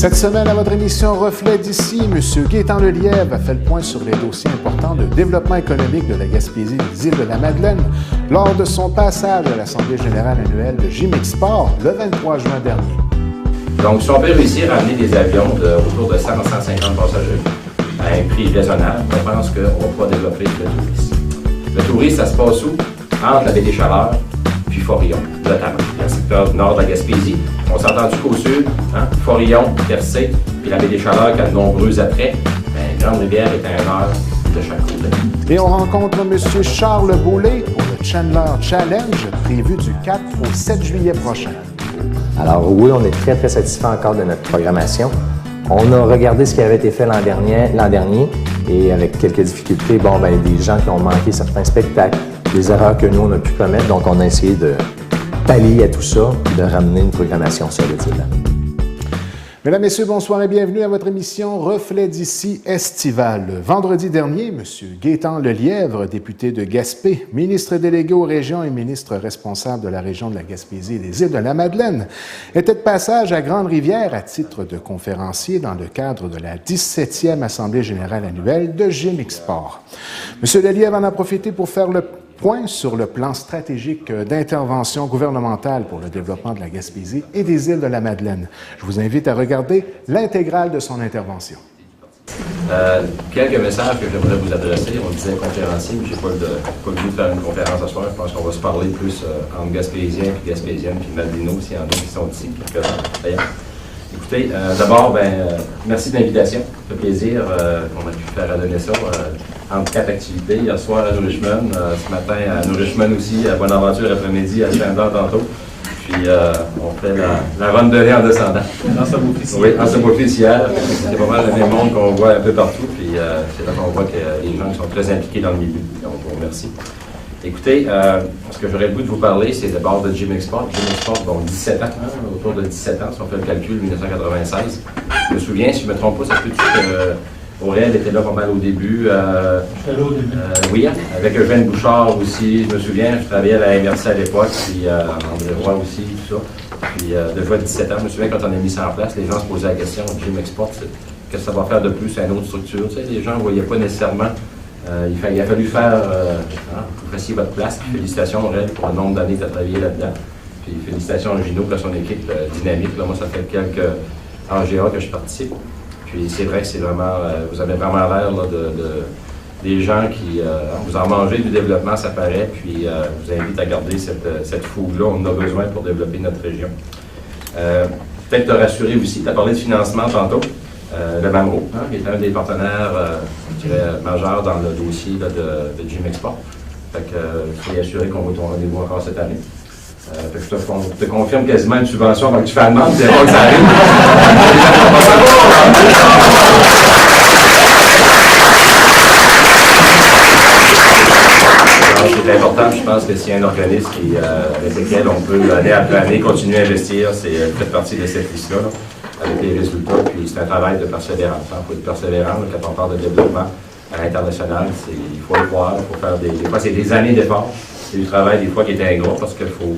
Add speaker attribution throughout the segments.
Speaker 1: Cette semaine, à votre émission Reflet d'ici, M. Gaétan Lelièvre a fait le point sur les dossiers importants de développement économique de la Gaspésie et des îles de la Madeleine lors de son passage à l'Assemblée générale annuelle de Gimexport le 23 juin dernier.
Speaker 2: Donc, si on peut réussir à amener des avions autour de 100 à 150 passagers à un prix raisonnable, je pense qu'on va pouvoir développer le tourisme. Le tourisme, ça se passe où? Entre la baie des Chaleurs puis Forillon, notamment, dans le secteur nord de la Gaspésie. On s'est entendu qu'au sud, Forillon, Percé, puis la baie des Chaleurs qui a de nombreux attraits. Grande-Rivière est à 1 heure de chaque côté.
Speaker 1: Et on rencontre M. Charles Boulay pour le Chandler Challenge, prévu du 4 au 7 juillet prochain.
Speaker 3: Alors oui, on est très, très satisfait encore de notre programmation. On a regardé ce qui avait été fait l'an dernier et avec quelques difficultés, des gens qui ont manqué certains spectacles, des erreurs que nous, on a pu commettre. Donc, on a essayé de pallier à tout ça et de ramener une programmation solide.
Speaker 1: Mesdames, Messieurs, bonsoir et bienvenue à votre émission Reflet d'ici estivale. Vendredi dernier, M. Gaétan Lelièvre, député de Gaspé, ministre délégué aux régions et ministre responsable de la région de la Gaspésie et des îles de la Madeleine, était de passage à Grande-Rivière à titre de conférencier dans le cadre de la 17e Assemblée générale annuelle de Gimexport. M. Lelièvre en a profité pour faire le point sur le plan stratégique d'intervention gouvernementale pour le développement de la Gaspésie et des îles de la Madeleine. Je vous invite à regarder l'intégrale de son intervention.
Speaker 2: Quelques messages que j'aimerais vous adresser. On disait conférencier, mais je n'ai pas le goût de faire une conférence ce soir. Je pense qu'on va se parler plus entre Gaspésiens et Gaspésiennes, puis Malvino, s'il y en a qui sont ici. Écoutez, d'abord, merci de l'invitation. Ça fait plaisir qu'on a pu faire adonner ça entre 4 activités. Hier soir à New Richmond, ce matin à New Richmond aussi, à Bonaventure après-midi, à Chandler tantôt. Puis on fait la run de lait en descendant.
Speaker 4: En Saint-Beaufils.
Speaker 2: Oui, en Saint-Beaufils hier. C'est pas mal le même monde qu'on voit un peu partout. Puis c'est là qu'on voit que les gens sont très impliqués dans le milieu. Donc, on vous remercie. Écoutez, ce que j'aurais le goût de vous parler, c'est d'abord de Gimexport. Gimexport, 17 ans, autour de 17 ans, si on fait le calcul, 1996. Je me souviens, si je ne me trompe pas, ça peut dire que Aurel était là pas mal au début.
Speaker 4: J'étais là au début.
Speaker 2: Oui, avec Eugène Bouchard aussi, je me souviens, je travaillais à la MRC à l'époque, puis André Roy aussi, tout ça. Puis de fois 17 ans, je me souviens quand on a mis ça en place, les gens se posaient la question, Gimexport, qu'est-ce que ça va faire de plus à une autre structure? Tu sais, les gens ne voyaient pas nécessairement. Il a fallu faire, vous fassiez votre place. Puis félicitations, Aurel, pour le nombre d'années que tu as travaillé là-dedans. Puis félicitations à Gino pour son équipe dynamique. Là, moi, ça fait quelques AGA que je participe. Puis c'est vrai que c'est vraiment, vous avez vraiment l'air des gens qui, vous en mangez du développement, ça paraît. Puis je vous invite à garder cette fougue-là. On en a besoin pour développer notre région. Peut-être te rassurer aussi, tu as parlé de financement tantôt. Le MAMRO, qui est un des partenaires majeurs dans le dossier de Gimexport. Fait que je suis assuré qu'on va être au rendez-vous encore cette année. Fait que je te confirme quasiment une subvention avant que tu fasses la demande, c'est pas que ça arrive. C'est important, je pense que s'il y a un organisme avec lequel on peut, année après année, continuer à investir, c'est fait partie de cette liste-là. Avec les résultats, puis c'est un travail de persévérance. Il faut être persévérant quand on parle de développement à l'international. Il faut le voir, il faut faire des fois, c'est des années d'efforts. C'est du travail, des fois, qui est ingrat parce qu'il faut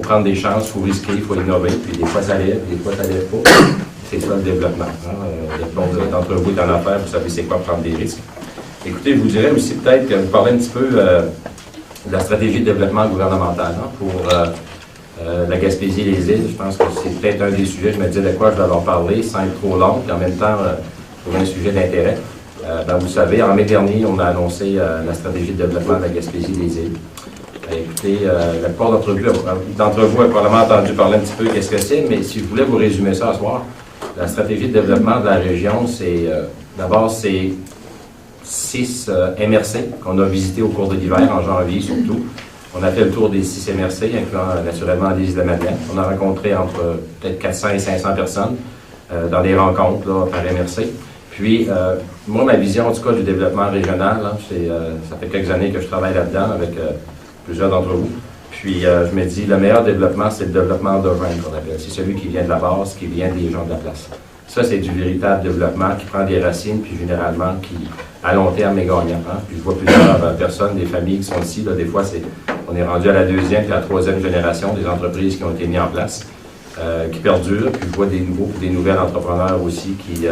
Speaker 2: prendre des chances, il faut risquer, il faut innover, puis des fois, ça lève, des fois, ça lève pas. C'est ça, le développement. Vous êtes entre vous dans l'affaire, vous savez c'est quoi prendre des risques. Écoutez, je vous dirais aussi peut-être que vous parlez un petit peu de la stratégie de développement gouvernemental pour la Gaspésie et les îles. Je pense que c'est peut-être un des sujets, je me disais de quoi je vais leur parler sans être trop long, et en même temps trouver un sujet d'intérêt. Vous savez, en mai dernier, on a annoncé la stratégie de développement de la Gaspésie et des îles. Écoutez, la plupart d'entre vous ont probablement entendu parler un petit peu qu'est-ce que c'est, mais si je voulais vous résumer ça ce soir, la stratégie de développement de la région, c'est d'abord, c'est 6 MRC qu'on a visités au cours de l'hiver, en janvier surtout. On a fait le tour des 6 MRC, incluant naturellement les îles de la Madeleine. On a rencontré entre peut-être 400 et 500 personnes dans des rencontres là, par MRC. Puis, moi, ma vision, en tout cas, du développement régional, là, ça fait quelques années que je travaille là-dedans avec plusieurs d'entre vous. Puis, je me dis, le meilleur développement, c'est le développement d'urbain, qu'on appelle. C'est celui qui vient de la base, qui vient des gens de la place. Ça, c'est du véritable développement qui prend des racines, puis généralement, qui, à long terme, est gagnant. Puis, je vois plusieurs personnes, des familles qui sont ici. Là, des fois, on est rendu à la 2e et la 3e génération des entreprises qui ont été mises en place. qui perdurent. Puis je vois des nouveaux et des nouvelles entrepreneurs aussi qui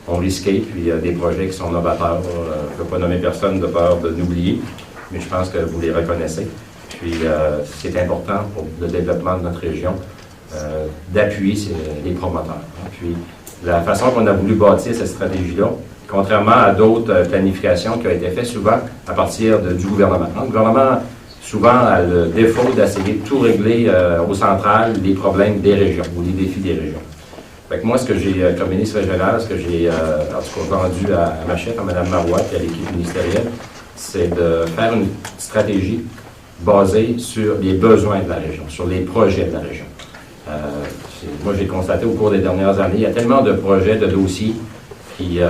Speaker 2: ont risqué, puis des projets qui sont novateurs. Je ne veux pas nommer personne de peur de n'oublier, mais je pense que vous les reconnaissez. Puis c'est important pour le développement de notre région d'appuyer les promoteurs. Puis la façon qu'on a voulu bâtir cette stratégie-là, contrairement à d'autres planifications qui ont été faites souvent à partir du gouvernement. Le gouvernement, souvent, a le défaut d'essayer de tout régler au central, les problèmes des régions ou les défis des régions. Fait que moi, ce que j'ai, comme ministre régional, ce que j'ai en tout cas vendu à ma chef, à Mme Marois, et à l'équipe ministérielle, c'est de faire une stratégie basée sur les besoins de la région, sur les projets de la région. Moi, j'ai constaté au cours des dernières années, il y a tellement de projets, de dossiers qui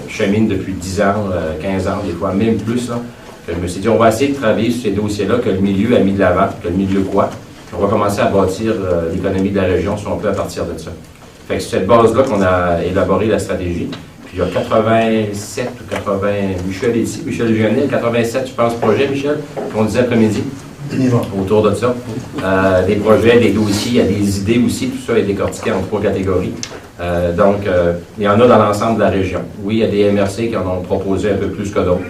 Speaker 2: cheminent depuis 10 ans, 15 ans, des fois même plus, là, que je me suis dit, on va essayer de travailler sur ces dossiers-là que le milieu a mis de l'avant, que le milieu quoi. On va commencer à bâtir l'économie de la région, si on peut, à partir de ça. Fait que c'est cette base-là qu'on a élaboré la stratégie. Puis il y a 87 ou 80, Michel est ici, Michel Gionnet, 87, je pense, projets, Michel, qu'on disait après-midi, autour de ça. Des projets, des dossiers, il y a des idées aussi, tout ça est décortiqué en 3 catégories. Donc, il y en a dans l'ensemble de la région. Oui, il y a des MRC qui en ont proposé un peu plus que d'autres.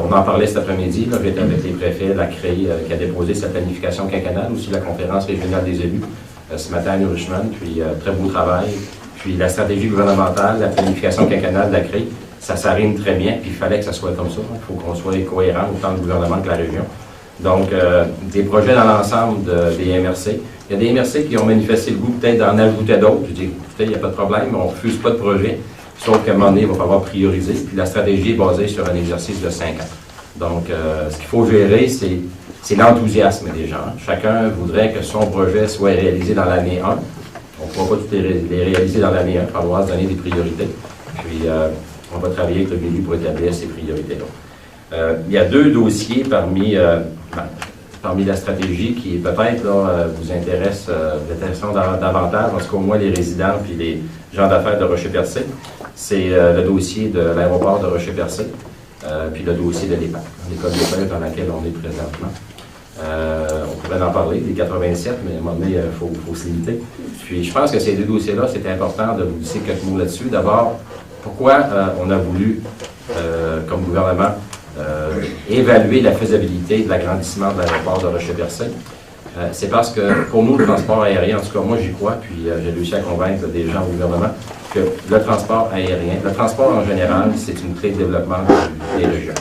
Speaker 2: On en parlait cet après-midi, j'étais avec les préfets, la CREI, qui a déposé sa planification quinquennale, aussi la conférence régionale des élus, ce matin à New Richmond, puis très beau travail. Puis la stratégie gouvernementale, la planification quinquennale de la CREI, ça s'arrime très bien, puis il fallait que ça soit comme ça. Il faut qu'on soit cohérent, autant le gouvernement que la région. Donc, des projets dans l'ensemble des MRC. Il y a des MRC qui ont manifesté le goût peut-être d'en ajouter d'autres. Je dis, écoutez, il n'y a pas de problème, on ne refuse pas de projet, sauf qu'à un moment donné, il va falloir prioriser. Puis la stratégie est basée sur un exercice de 5 ans. Donc, ce qu'il faut gérer, c'est l'enthousiasme des gens. Chacun voudrait que son projet soit réalisé dans l'année 1. On ne pourra pas tout les réaliser dans l'année 1, il va falloir se donner des priorités. Puis, on va travailler avec le milieu pour établir ces priorités-là. Il y a 2 dossiers parmi la stratégie qui peut-être vous intéressent davantage, en tout cas au moins les résidents puis les gens d'affaires de Rocher-Percé. C'est le dossier de l'aéroport de Rocher-Percé, puis le dossier de l'EPAC, l'école de pêche dans laquelle on est présentement. On pourrait en parler, les 87, mais à un moment donné, il faut se limiter. Puis je pense que ces 2 dossiers-là, c'est important de vous dire quelques mots là-dessus. D'abord, pourquoi on a voulu, comme gouvernement, évaluer la faisabilité de l'agrandissement de l'aéroport de Rocher-Percé. C'est parce que, pour nous, le transport aérien, en tout cas, moi, j'y crois, puis j'ai réussi à convaincre des gens au gouvernement que le transport aérien, le transport en général, c'est une clé de développement des régions.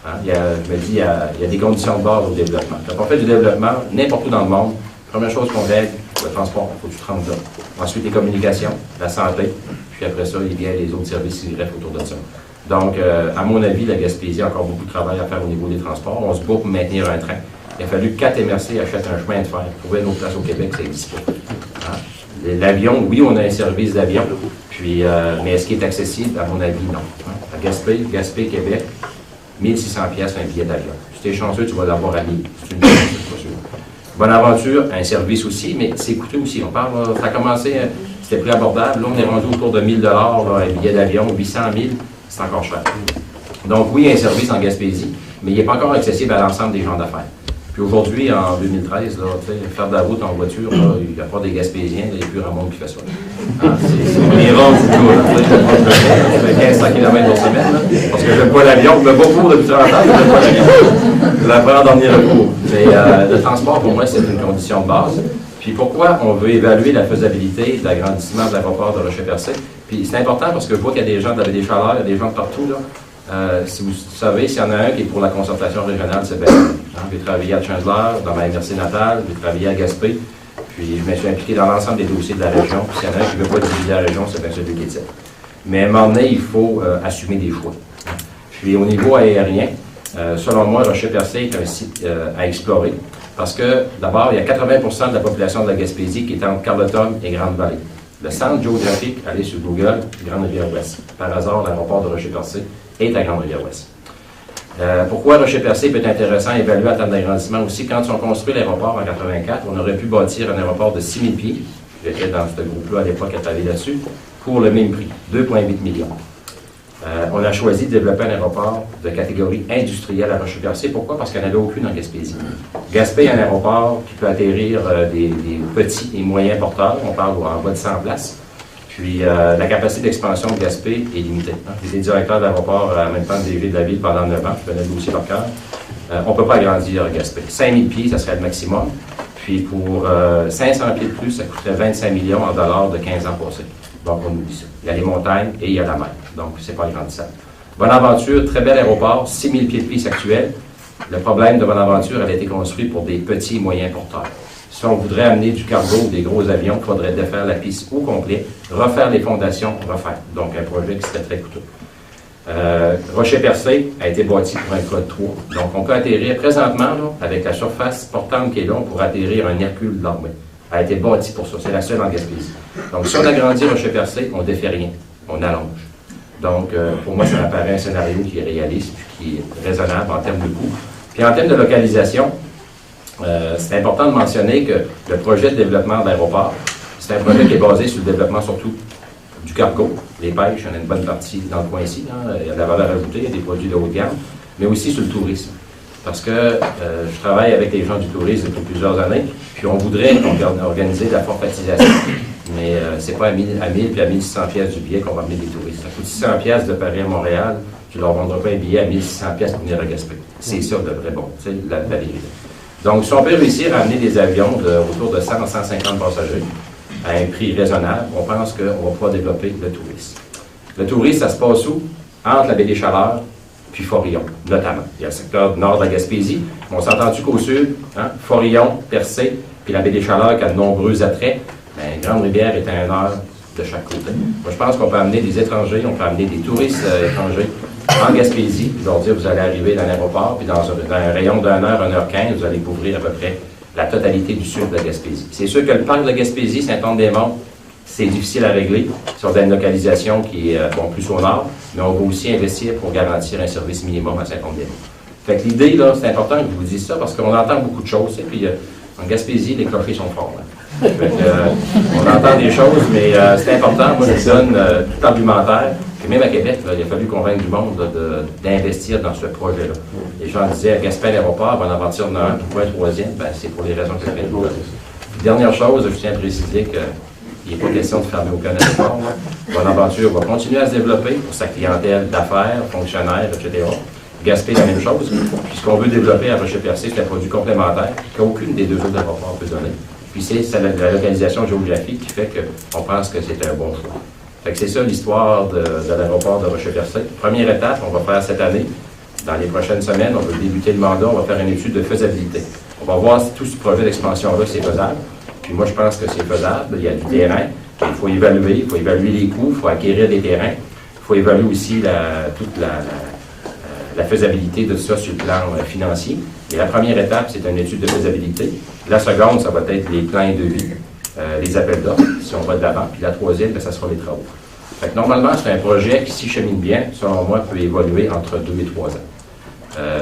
Speaker 2: Hein? Je me dis, il y a des conditions de base au développement. Quand on fait du développement, n'importe où dans le monde, première chose qu'on règle, le transport, il faut que tu te rendes là. Ensuite, les communications, la santé, puis après ça, il y a les autres services qui greffent autour de ça. Donc, à mon avis, la Gaspésie a encore beaucoup de travail à faire au niveau des transports. On se bat pour maintenir un train. Il a fallu que 4 MRC achètent un chemin de fer. Trouver une autre place au Québec, ça n'existe pas. Hein? L'avion, oui, on a un service d'avion, puis, mais est-ce qu'il est accessible? À mon avis, non. Hein? À Gaspé, Québec, 1600$ un billet d'avion. Si tu es chanceux, tu vas l'avoir à 1000. C'est une bonne sûr. Bonaventure, un service aussi, mais c'est coûteux aussi. On parle, ça a commencé, c'était plus abordable. Là, on est rendu autour de 1000$, un billet d'avion, 800 000. C'est encore cher. Donc oui, il y a un service en Gaspésie, mais il n'est pas encore accessible à l'ensemble des gens d'affaires. Puis aujourd'hui, en 2013, là, faire de la route en voiture, là, il n'y a pas des Gaspésiens, il n'y a plus grand monde qui fait ça. Hein, on est rond du tout. Je fais 1500 km par semaine, là, parce que je n'aime pas l'avion. Je me bats pour depuis 30 ans, je n'aime pas l'avion. Je la prends en dernier recours. Mais le transport, pour moi, c'est une condition de base. Puis pourquoi on veut évaluer la faisabilité de l'agrandissement de l'aéroport de Rocher-Percé? Puis c'est important parce que je vois qu'il y a des gens des chaleurs, il y a des gens de partout, là. Si vous savez, s'il y en a un qui est pour la concertation régionale, c'est bien. J'ai travaillé à Chandler, dans ma MRC natale, j'ai travaillé à Gaspé, puis je me suis impliqué dans l'ensemble des dossiers de la région. Puis s'il y en a un qui ne veut pas diviser la région, c'est bien celui qui est titre. Mais à un moment donné, il faut assumer des choix. Puis au niveau aérien, selon moi, Rocher-Percé est un site à explorer. Parce que, d'abord, il y a 80% de la population de la Gaspésie qui est entre Carleton et Grande-Vallée. Le centre géographique, allez sur Google, Grande-Rivière-Ouest. Par hasard, l'aéroport de Rocher-Percé est à Grande-Rivière-Ouest. Pourquoi Rocher-Percé peut être intéressant à évaluer en termes d'agrandissement aussi? Quand on construit l'aéroport en 84, on aurait pu bâtir un aéroport de 6000 pieds. J'étais dans ce groupe-là à l'époque à travailler là-dessus, pour le même prix, 2,8 millions. On a choisi de développer un aéroport de catégorie industrielle à Rocher-Percé. Pourquoi? Parce qu'il n'y en avait aucune en Gaspésie. Gaspé a un aéroport qui peut atterrir des petits et moyens porteurs. On parle en bas de 100 places. Puis la capacité d'expansion de Gaspé est limitée. J'étais directeur d'aéroport en même temps que DG de la ville pendant 9 ans. Je connais le dossier par cœur. On ne peut pas agrandir Gaspé. 5000 pieds, ça serait le maximum. Puis pour 500 pieds de plus, ça coûterait 25 millions en dollars de 15 ans passés. Donc, on nous dit ça. Il y a les montagnes et il y a la mer. Donc, c'est pas agrandissable. Bonaventure, très bel aéroport, 6000 pieds de piste actuels. Le problème de Bonaventure, elle a été construite pour des petits et moyens porteurs. Si on voudrait amener du cargo ou des gros avions, il faudrait défaire la piste au complet, refaire les fondations, refaire. Donc, un projet qui serait très coûteux. Rocher-Percé a été bâti pour un code 3. Donc, on peut atterrir présentement, là, avec la surface portante qui est là, pour atterrir un Hercule de l'armée. Elle a été bâtie pour ça. C'est la seule en Gaspésie. Donc, si on agrandit Rocher-Percé, on ne défait rien. On allonge. Donc, pour moi, ça m'apparaît un scénario qui est réaliste, qui est raisonnable en termes de coût. Puis, en termes de localisation, c'est important de mentionner que le projet de développement d'aéroport, c'est un projet qui est basé sur le développement surtout du cargo, les pêches, il y en a une bonne partie dans le coin ici, il y a de la valeur ajoutée, il y a des produits de haut de gamme, mais aussi sur le tourisme. Parce que je travaille avec les gens du tourisme depuis plusieurs années, puis on voudrait organiser de la forfatisation. Mais c'est pas à 1000 puis à 1600 pièces du billet qu'on va amener des touristes. Ça coûte 600 pièces de Paris à Montréal, tu leur vendras pas un billet à 1600 pièces pour venir à Gaspé. C'est ça le vrai bon, tu sais, la vérité. Donc, si on peut réussir à amener des avions autour de 100 à 150 passagers à un prix raisonnable, on pense qu'on va pouvoir développer le tourisme. Le tourisme, ça se passe où? Entre la baie des Chaleurs puis Forillon, notamment. Il y a le secteur nord de la Gaspésie. On s'entend-tu qu'au sud, Forillon, Percé, puis la baie des Chaleurs qui a de nombreux attraits, bien, Grande-Rivière est à 1 heure de chaque côté. Moi, je pense qu'on peut amener des étrangers, on peut amener des touristes étrangers en Gaspésie, puis leur dire, vous allez arriver dans l'aéroport, puis dans un rayon d'1 heure, 1h15, vous allez couvrir à peu près la totalité du sud de la Gaspésie. C'est sûr que le parc de la Gaspésie, Saint-Anne-des-Monts, c'est difficile à régler. Si on a une localisation qui est plus au nord, mais on va aussi investir pour garantir un service minimum à Saint-Anne-des-Monts. Fait que l'idée, là, c'est important que je vous dise ça, parce qu'on entend beaucoup de choses, et puis en Gaspésie, les clochers sont forts. Fait que, on entend des choses, mais c'est important. Moi, je donne tout l'argumentaire. Puis même à Québec, là, il a fallu convaincre du monde d'investir dans ce projet-là. Les gens disaient, à Gaspé, l'aéroport, Bonaventure en a un, pourquoi un troisième? Ben, c'est pour les raisons que je viens de vous dire. Dernière chose, je tiens à préciser qu'il n'est pas question de fermer aucun aéroport. Bonaventure va continuer à se développer pour sa clientèle d'affaires, fonctionnaires, etc. Gaspé, la même chose. Puis ce qu'on veut développer à Rocher-Percé, c'est un produit complémentaire qu'aucune des deux autres aéroports peut donner. Puis c'est la localisation géographique qui fait qu'on pense que c'est un bon choix. Fait que c'est ça l'histoire de l'aéroport de Rocher-Percé. Première étape, on va faire cette année. Dans les prochaines semaines, on va débuter le mandat, on va faire une étude de faisabilité. On va voir si tout ce projet d'expansion-là, c'est faisable. Puis moi, je pense que c'est faisable. Il y a du terrain. Il faut évaluer les coûts, il faut acquérir des terrains. Il faut évaluer aussi toute la faisabilité de ça sur le plan financier. Et la première étape, c'est une étude de faisabilité. La seconde, ça va être les plans et devis, les appels d'offres, si on va de l'avant. Puis la troisième, bien, ça sera les travaux. Fait que normalement, c'est un projet qui, s'il chemine bien, selon moi, peut évoluer entre 2 et 3 ans.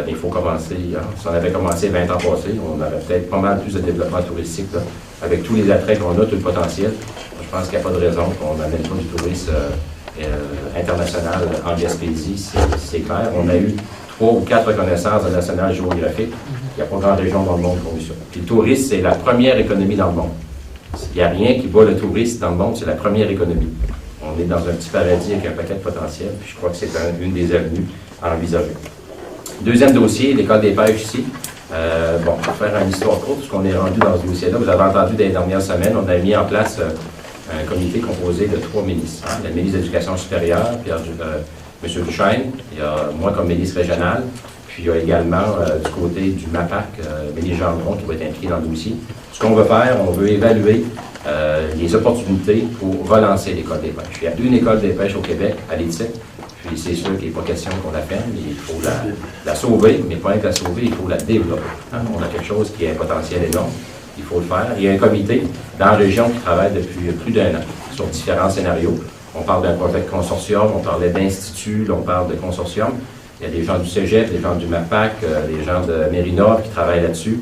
Speaker 2: Il faut commencer, si on avait commencé 20 ans passés, on aurait peut-être pas mal plus de développement touristique, là, avec tous les attraits qu'on a, tout le potentiel. Je pense qu'il n'y a pas de raison qu'on n'amène pas du tourisme international en Gaspésie, c'est clair. On a eu 3 ou 4 reconnaissances de national géographique. Il n'y a pas grande région dans le monde qui ont eu ça. Puis le tourisme, c'est la première économie dans le monde. Il n'y a rien qui bat le tourisme dans le monde, c'est la première économie. On est dans un petit paradis avec un paquet de potentiel, puis je crois que c'est une des avenues à envisager. Deuxième dossier, l'école des pêches ici. Pour faire une histoire courte, parce qu'on est rendu dans ce dossier-là, vous avez entendu dans les dernières semaines, on a mis en place un comité composé de 3 ministres. Le ministre de l'Éducation supérieure, puis M. Duchesne, il y a moi comme ministre régional, puis il y a également du côté du MAPAC, ministre Gendron qui va être impliqué dans le dossier. Ce qu'on veut faire, on veut évaluer les opportunités pour relancer l'école des pêches. Il y a une école des pêches au Québec, à l'Éthique, puis c'est sûr qu'il n'est pas question qu'on la ferme, il faut la sauver, mais pas que la sauver, il faut la développer. On a quelque chose qui a un potentiel énorme. Il faut le faire. Il y a un comité dans la région qui travaille depuis plus d'1 an sur différents scénarios. On parle d'un projet de consortium, on parlait d'instituts, on parle de consortium. Il y a des gens du Cégep, des gens du MAPAC, des gens de Mérinov qui travaillent là-dessus.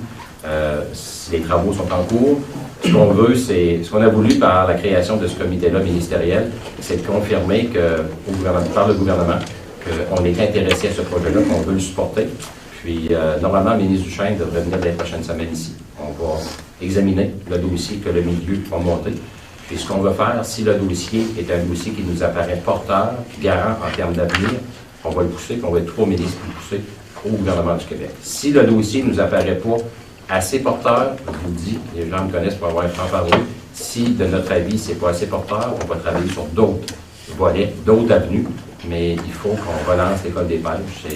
Speaker 2: Si les travaux sont en cours, ce qu'on veut, c'est, ce qu'on a voulu par la création de ce comité-là ministériel, c'est de confirmer par le gouvernement qu'on est intéressé à ce projet-là, qu'on veut le supporter. Puis, normalement, le ministre Duchesne devrait venir les prochaines semaines ici. On va examiner le dossier que le milieu va monter. Puis, ce qu'on va faire, si le dossier est un dossier qui nous apparaît porteur, garant en termes d'avenir, on va le pousser, puis on va être 3 ministres pour le pousser au gouvernement du Québec. Si le dossier ne nous apparaît pas assez porteur, je vous le dis, les gens me connaissent pour avoir un franc-parler, si de notre avis, c'est pas assez porteur, on va travailler sur d'autres volets, d'autres avenues, mais il faut qu'on relance l'école des pêches.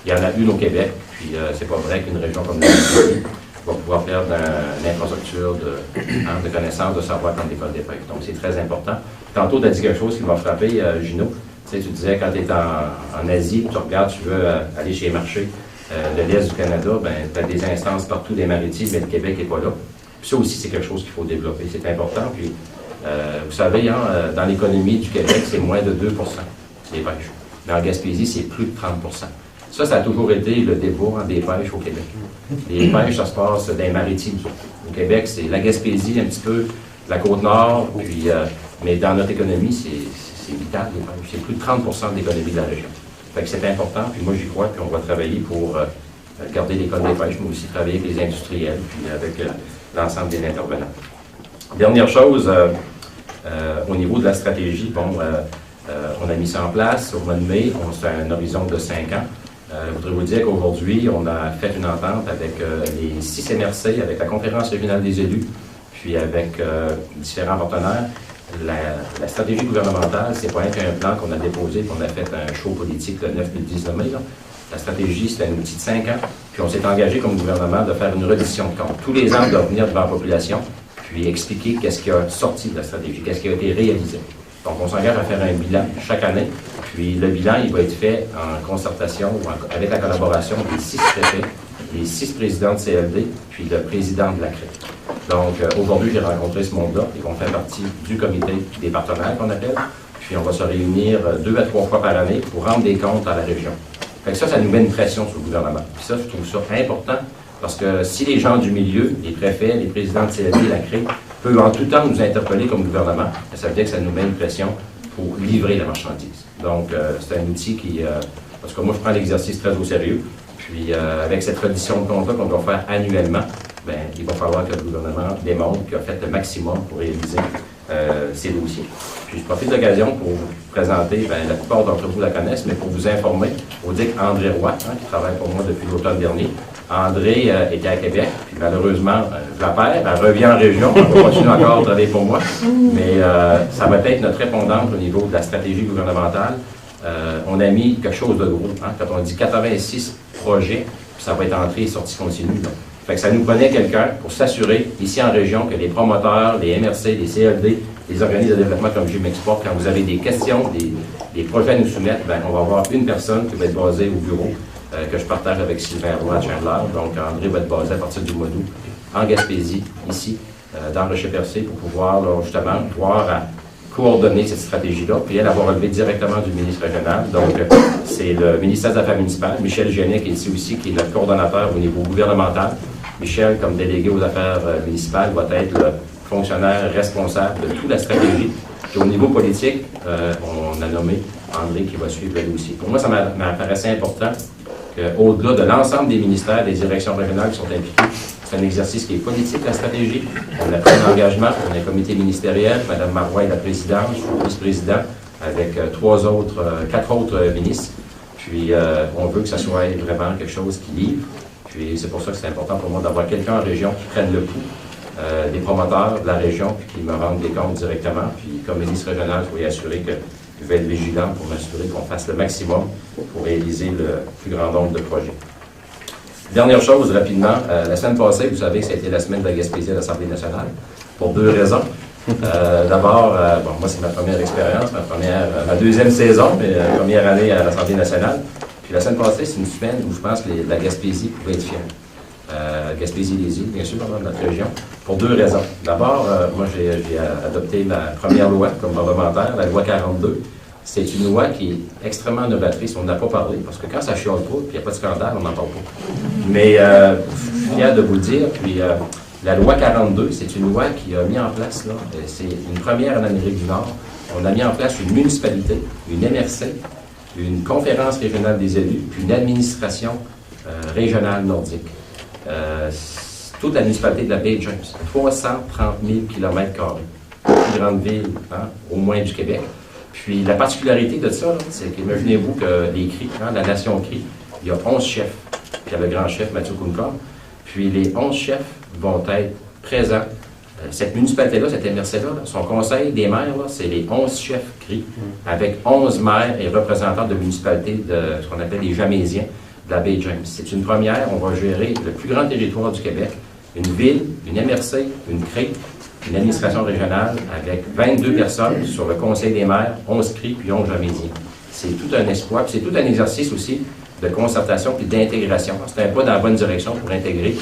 Speaker 2: Il y en a une au Québec, puis c'est pas vrai qu'une région comme la Gaspésie va pouvoir faire une infrastructure de connaissances, de savoir comme l'école des pêches. Donc, c'est très important. Tantôt, tu as dit quelque chose qui m'a frappé, Gino. Tu sais, tu disais, quand tu es en Asie, tu regardes, tu veux aller chez les marchés de l'Est du Canada, ben, tu as des instances partout des maritimes, mais le Québec n'est pas là. Puis ça aussi, c'est quelque chose qu'il faut développer. C'est important. Puis, vous savez, dans l'économie du Québec, c'est moins de 2 les pêches. Mais en Gaspésie, c'est plus de 30 Ça a toujours été le débat des pêches au Québec. Les pêches, ça se passe dans les maritimes. Au Québec, c'est la Gaspésie, un petit peu la Côte-Nord, puis, mais dans notre économie, c'est vital, les pêches. C'est plus de 30 de l'économie de la région. Fait que c'est important, puis moi, j'y crois, puis on va travailler pour garder l'école des pêches, mais aussi travailler avec les industriels, puis avec l'ensemble des intervenants. Dernière chose, au niveau de la stratégie, bon, on a mis ça en place au mois de mai, c'est un horizon de 5 ans. Je voudrais vous dire qu'aujourd'hui, on a fait une entente avec les 6 MRC, avec la Conférence régionale des élus, puis avec différents partenaires. La stratégie gouvernementale, c'est pas qu'un plan qu'on a déposé, qu'on a fait un show politique le 9 et le 10 mai. Là. La stratégie, c'est un outil de 5 ans, puis on s'est engagé comme gouvernement de faire une reddition de compte. Tous les ans, de revenir devant la population, puis expliquer qu'est-ce qui a sorti de la stratégie, qu'est-ce qui a été réalisé. Donc, on s'engage à faire un bilan chaque année. Puis, le bilan, il va être fait en concertation ou avec la collaboration des 6 préfets, les 6 présidents de CLD, puis le président de la CRE. Donc, aujourd'hui, j'ai rencontré ce monde-là. Ils vont faire partie du comité des partenaires qu'on appelle. Puis, on va se réunir 2 à 3 fois par année pour rendre des comptes à la région. Fait que ça nous met une pression sur le gouvernement. Puis ça, je trouve ça important parce que si les gens du milieu, les préfets, les présidents de CLD, la CRE, peuvent en tout temps nous interpeller comme gouvernement, ça veut dire que ça nous met une pression pour livrer la marchandise. Donc, c'est un outil qui... parce que moi, je prends l'exercice très au sérieux. Puis, avec cette reddition de compte-là qu'on doit faire annuellement, bien, il va falloir que le gouvernement démontre qu'il a fait le maximum pour réaliser ces dossiers. Puis, je profite de l'occasion pour vous présenter, bien, la plupart d'entre vous la connaissent, mais pour vous informer, vous dire qu'André Roy, qui travaille pour moi depuis l'automne dernier, André était à Québec, puis malheureusement, je la perds, elle revient en région, elle va continuer encore à travailler pour moi, mais ça va être notre répondante au niveau de la stratégie gouvernementale. On a mis quelque chose de gros, quand on dit 86 projets, puis ça va être entrée et sortie continue. Donc. Fait que ça nous prenait quelqu'un pour s'assurer, ici en région, que les promoteurs, les MRC, les CLD, les organismes de développement comme Jumexport, quand vous avez des questions, des projets à nous soumettre, bien, on va avoir une personne qui va être basée au bureau, que je partage avec Sylvain Roy à Chandler. Donc, André va être basé à partir du mois d'août en Gaspésie, ici, dans le Rocher-Percé, pour pouvoir, là, justement, pouvoir coordonner cette stratégie-là, puis elle va relever directement du ministre régional. Donc, c'est le ministère des Affaires municipales, Michel Genet, qui est ici aussi, qui est notre coordonnateur au niveau gouvernemental. Michel, comme délégué aux affaires municipales, va être le fonctionnaire responsable de toute la stratégie. Puis au niveau politique, on a nommé André qui va suivre le dossier. Pour moi, ça m'apparaissait important qu'au-delà de l'ensemble des ministères, des directions régionales qui sont impliquées, c'est un exercice qui est politique, la stratégie. On a pris un engagement, on a un comité ministériel, Mme Marois est la présidente, je suis le vice-président, avec 4 autres ministres. Puis, on veut que ça soit vraiment quelque chose qui livre. Puis, c'est pour ça que c'est important pour moi d'avoir quelqu'un en région qui prenne le pouls des promoteurs de la région, puis qui me rendent des comptes directement. Puis, comme ministre régional, je vais assurer que je vais être vigilant pour m'assurer qu'on fasse le maximum pour réaliser le plus grand nombre de projets. Dernière chose, rapidement, la semaine passée, vous savez que ça a été la semaine de la Gaspésie à l'Assemblée nationale, pour 2 raisons. D'abord, bon, moi, c'est ma première expérience, ma deuxième saison, mais première année à l'Assemblée nationale. Puis la semaine passée, c'est une semaine où je pense que la Gaspésie pouvait être fière. Gaspésie-les-Îles, bien sûr, dans notre région, pour 2 raisons. D'abord, moi, j'ai adopté ma première loi comme parlementaire, la loi 42. C'est une loi qui est extrêmement novatrice. On n'a pas parlé, parce que quand ça chiale pas, puis il n'y a pas de scandale, on n'en parle pas. Mais suis fier de vous le dire. Puis la loi 42, c'est une loi qui a mis en place, là, c'est une première en Amérique du Nord. On a mis en place une municipalité, une MRC, une conférence régionale des élus, puis une administration régionale nordique. Toute la municipalité de la baie James, 330 000 km², la plus grande ville, hein, au moins du Québec. Puis la particularité de ça, c'est qu'imaginez-vous que les Cris, hein, la nation Cris, il y a 11 chefs. Puis il y a le grand chef Mathieu Kunkor. Puis les 11 chefs vont être présents. Cette municipalité-là, cette MRC-là, son conseil des maires, c'est les 11 chefs Cris, avec 11 maires et représentants de municipalités de ce qu'on appelle les Jamésiens de la baie James. C'est une première. On va gérer le plus grand territoire du Québec, une ville, une MRC, une CRI, une administration régionale avec 22 personnes sur le conseil des maires, 11 CRI puis 11 Jamésiens. C'est tout un espoir, puis c'est tout un exercice aussi de concertation puis d'intégration. C'est un pas dans la bonne direction pour intégrer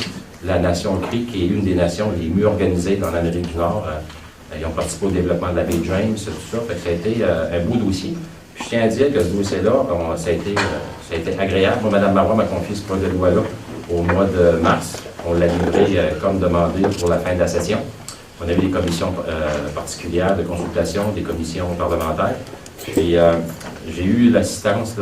Speaker 2: la nation CRI, qui est une des nations les mieux organisées dans l'Amérique du Nord. Ils ont participé au développement de la baie James, tout ça. Fait que ça a été un beau dossier. Puis je tiens à dire que ce dossier-là, ça a été agréable. Moi, Mme Marois m'a confié ce projet de loi-là au mois de mars. On l'a livré comme demandé pour la fin de la session. On a eu des commissions particulières de consultation, des commissions parlementaires. Puis j'ai eu l'assistance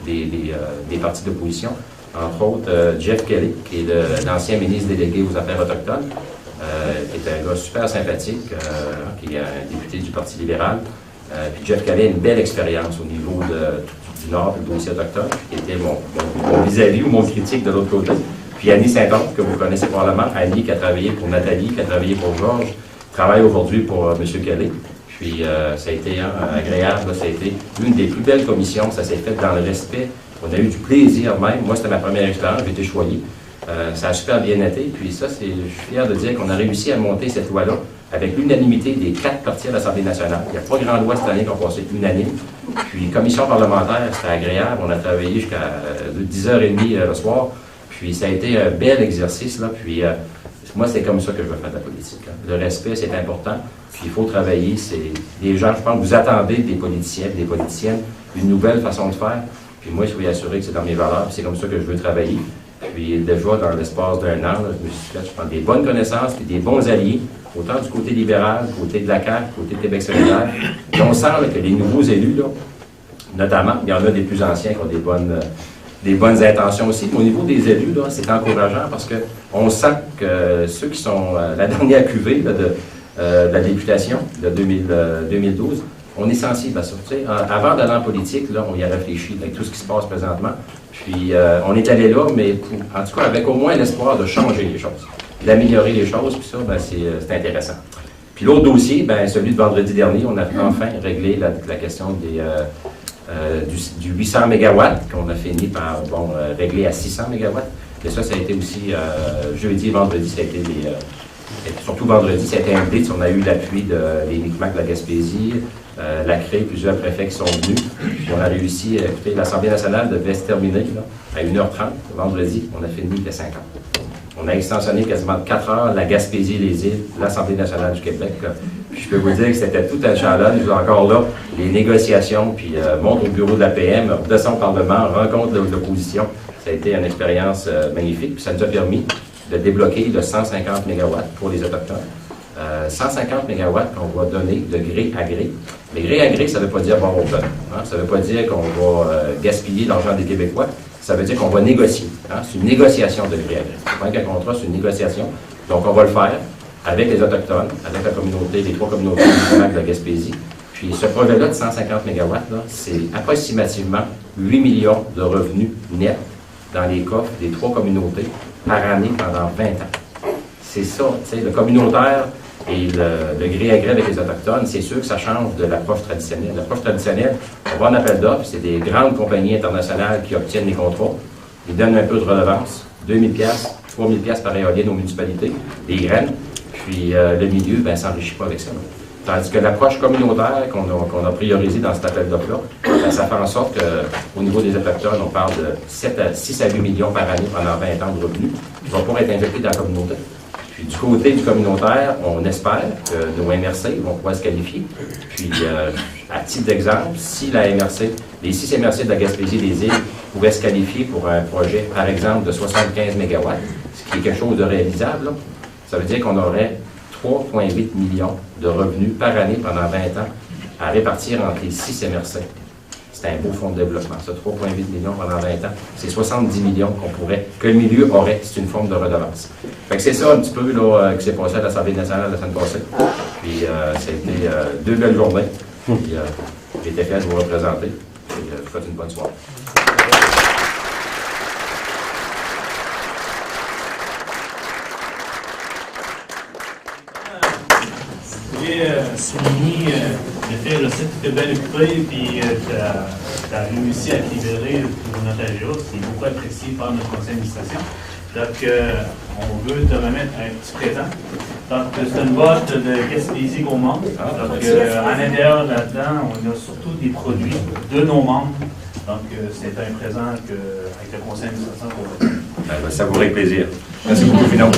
Speaker 2: des partis d'opposition, entre autres Jeff Kelly, qui est l'ancien ministre délégué aux Affaires autochtones, qui est un gars super sympathique, qui est un député du Parti libéral. Puis Jeff Kelly a une belle expérience au niveau du Nord, du dossier autochtone, qui était mon vis-à-vis ou mon critique de l'autre côté. Puis Annie Saint-Onge, que vous connaissez probablement, Annie qui a travaillé pour Nathalie, qui a travaillé pour Georges, travaille aujourd'hui pour M. Kelly. Puis ça a été agréable, ça a été une des plus belles commissions, ça s'est fait dans le respect. On a eu du plaisir même. Moi, c'était ma première expérience, j'ai été choyé. Ça a super bien été. Puis ça, je suis fier de dire qu'on a réussi à monter cette loi-là avec l'unanimité des 4 partis à l'Assemblée nationale. Il n'y a pas grand loi cette année qui ont passé unanime. Puis commission parlementaire, c'était agréable. On a travaillé jusqu'à 10h30 le soir. Puis ça a été un bel exercice, là. Puis moi, c'est comme ça que je veux faire de la politique, hein. Le respect, c'est important. Puis il faut travailler. C'est des gens, je pense que vous attendez des politiciens, des politiciennes, une nouvelle façon de faire. Puis moi, je suis assuré que c'est dans mes valeurs. Puis c'est comme ça que je veux travailler. Puis déjà, dans l'espace d'un an, là, je me suis fait, je pense, des bonnes connaissances et des bons alliés, autant du côté libéral, côté de la CAQ, côté de Québec solidaire. Puis on sent là, que les nouveaux élus, là, notamment, il y en a des plus anciens qui ont des bonnes intentions aussi. Mais au niveau des élus, là, c'est encourageant parce qu'on sent que ceux qui sont la dernière cuvée là, de la députation de 2012, on est sensible à ça. Tu sais, avant d'aller en politique, là, on y a réfléchi avec tout ce qui se passe présentement. Puis on est allé là, mais en tout cas avec au moins l'espoir de changer les choses, d'améliorer les choses, puis ça, ben, c'est intéressant. Puis l'autre dossier, ben, celui de vendredi dernier, on a enfin réglé la question du 800 MW, qu'on a fini par régler à 600 MW. Et ça a été aussi jeudi et vendredi, ça a été surtout vendredi, ça a été un blitz. On a eu l'appui des Micmacs de la Gaspésie, la CRE, plusieurs préfets qui sont venus. Puis on a réussi, écoutez, l'Assemblée nationale devait se terminer là, à 1h30, vendredi, on a fini à 50. On a extensionné quasiment de 4 heures la Gaspésie, les îles, l'Assemblée nationale du Québec. Puis je peux vous dire que c'était tout un challenge. Encore là, les négociations, puis monte au bureau de la PM, redescend au Parlement, rencontre l'opposition. Ça a été une expérience magnifique. Puis ça nous a permis de débloquer de 150 MW pour les Autochtones. 150 MW qu'on va donner de gré à gré. Mais gré à gré, ça ne veut pas dire bon open. Hein? Ça ne veut pas dire qu'on va gaspiller l'argent des Québécois. Ça veut dire qu'on va négocier. Hein? C'est une négociation de gré à gré. C'est pas qu'un contrat, c'est une négociation. Donc, on va le faire avec les Autochtones, avec la communauté, les 3 communautés de la Gaspésie. Puis, ce projet-là de 150 MW, c'est approximativement 8 millions de revenus nets dans les coffres des 3 communautés par année pendant 20 ans. C'est ça, tu sais, le communautaire et le gré à gré avec les Autochtones, c'est sûr que ça change de l'approche traditionnelle. L'approche traditionnelle, on va en appel d'offres, c'est des grandes compagnies internationales qui obtiennent les contrats, ils donnent un peu de redevance, 2 000 $, 3 000 $ par éolienne aux municipalités, des graines, puis le milieu, ben, s'enrichit pas avec ça. Tandis que l'approche communautaire qu'on a priorisée dans cet appel d'offres-là, ben, ça fait en sorte qu'au niveau des Autochtones, on parle de 6 à 8 millions par année pendant 20 ans de revenus qui vont pouvoir être injectés dans la communauté. Puis du côté du communautaire, on espère que nos MRC vont pouvoir se qualifier. Puis, à titre d'exemple, si la MRC, les 6 MRC de la Gaspésie des Îles pouvaient se qualifier pour un projet, par exemple, de 75 MW, ce qui est quelque chose de réalisable, là, ça veut dire qu'on aurait 3,8 millions de revenus par année pendant 20 ans à répartir entre les 6 MRC. C'est un beau fonds de développement, ça, 3,8 millions pendant 20 ans. C'est 70 millions que le milieu aurait, c'est une forme de redevance. Fait que c'est ça un petit peu là, qui s'est passé à l'Assemblée nationale la semaine passée. Puis ça a été 2 belles journées. Puis j'ai été fier de vous représenter. Puis je vous souhaite une bonne soirée.
Speaker 4: Je voulais souligner le fait que tu t'es bien occupé et tu as réussi à te libérer pour notariat. C'est beaucoup apprécié par notre conseil d'administration. Donc, on veut te remettre un petit présent. Donc, c'est une boîte de Gaspésie qu'on manque. Donc, à l'intérieur là-dedans, on a surtout des produits de nos membres. Donc, c'est un présent avec le conseil d'administration qu'on va.
Speaker 2: Ça vous ferait plaisir. Merci beaucoup, Finance.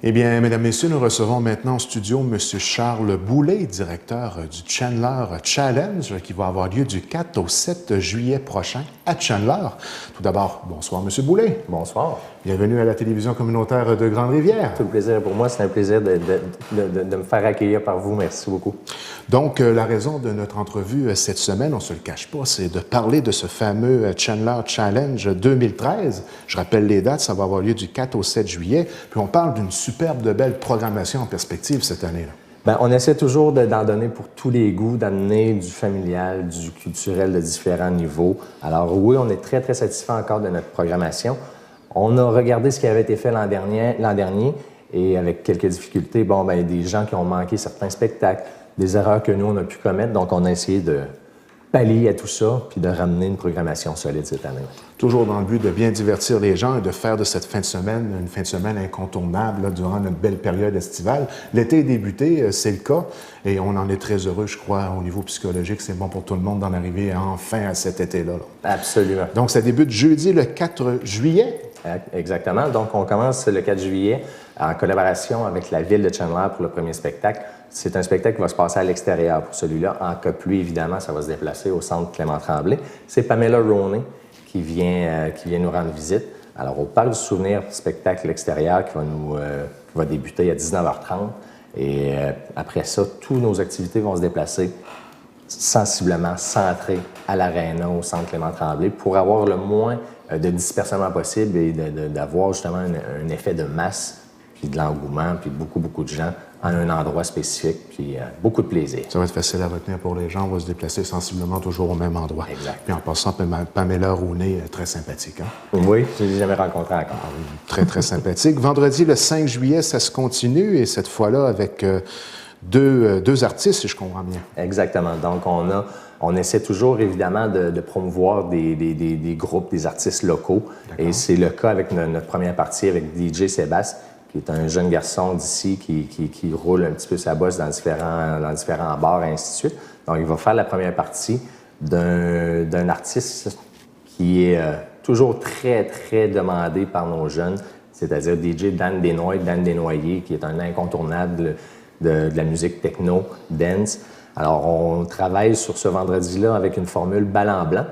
Speaker 1: Eh bien, Mesdames, Messieurs, nous recevons maintenant en studio M. Charles Boulay, directeur du Chandler Challenge, qui va avoir lieu du 4 au 7 juillet prochain à Chandler. Tout d'abord, bonsoir, M. Boulay.
Speaker 3: Bonsoir.
Speaker 1: Bienvenue à la télévision communautaire de Grande-Rivière.
Speaker 3: Tout le plaisir pour moi. C'est un plaisir de me faire accueillir par vous. Merci beaucoup.
Speaker 1: Donc, la raison de notre entrevue cette semaine, on ne se le cache pas, c'est de parler de ce fameux Chandler Challenge 2013. Je rappelle les dates, ça va avoir lieu du 4 au 7 juillet. Puis on parle d'une superbe de belle programmation en perspective cette année-là.
Speaker 3: Bien, on essaie toujours d'en donner pour tous les goûts, d'amener du familial, du culturel de différents niveaux. Alors oui, on est très, très satisfait encore de notre programmation. On a regardé ce qui avait été fait l'an dernier et avec quelques difficultés, bon, bien, des gens qui ont manqué certains spectacles, des erreurs que nous, on a pu commettre. Donc, on a essayé de pallier à tout ça puis de ramener une programmation solide cette année.
Speaker 1: Toujours dans le but de bien divertir les gens et de faire de cette fin de semaine une fin de semaine incontournable là, durant notre belle période estivale. L'été est débuté, c'est le cas, et on en est très heureux, je crois, au niveau psychologique. C'est bon pour tout le monde d'en arriver enfin à cet été-là.
Speaker 3: Absolument.
Speaker 1: Donc, ça débute jeudi le 4 juillet.
Speaker 3: Exactement. Donc, on commence le 4 juillet en collaboration avec la Ville de Chandler pour le premier spectacle. C'est un spectacle qui va se passer à l'extérieur pour celui-là. En cas de pluie, évidemment, ça va se déplacer au centre Clément-Tremblay. C'est Pamela Roney qui vient nous rendre visite. Alors, au Parc du Souvenir, spectacle extérieur qui va débuter à 19h30. Et après ça, toutes nos activités vont se déplacer sensiblement centrées à l'Aréna, au centre Clément-Tremblay, pour avoir le moins de dispersion possible et d'avoir justement un effet de masse, puis de l'engouement, puis beaucoup de gens en un endroit spécifique, puis beaucoup de plaisir.
Speaker 1: Ça va être facile à retenir pour les gens. On va se déplacer sensiblement toujours au même endroit.
Speaker 3: Exact.
Speaker 1: Puis en passant, Pamela Roney, très sympathique. Hein?
Speaker 3: Oui, je ne l'ai jamais rencontré encore.
Speaker 1: Très, très sympathique. Vendredi, le 5 juillet, ça se continue, et cette fois-là avec deux artistes, si je comprends bien.
Speaker 3: Exactement. Donc, on essaie toujours, évidemment, de promouvoir des groupes, des artistes locaux. Et c'est le cas avec notre première partie avec DJ Sébastien, qui est un jeune garçon d'ici qui roule un petit peu sa bosse dans différents bars et ainsi de suite. Donc, il va faire la première partie d'un artiste qui est toujours très, très demandé par nos jeunes, c'est-à-dire DJ Dan Desnoyers, qui est un incontournable de la musique techno, dance. Alors, on travaille sur ce vendredi-là avec une formule blanc blanc.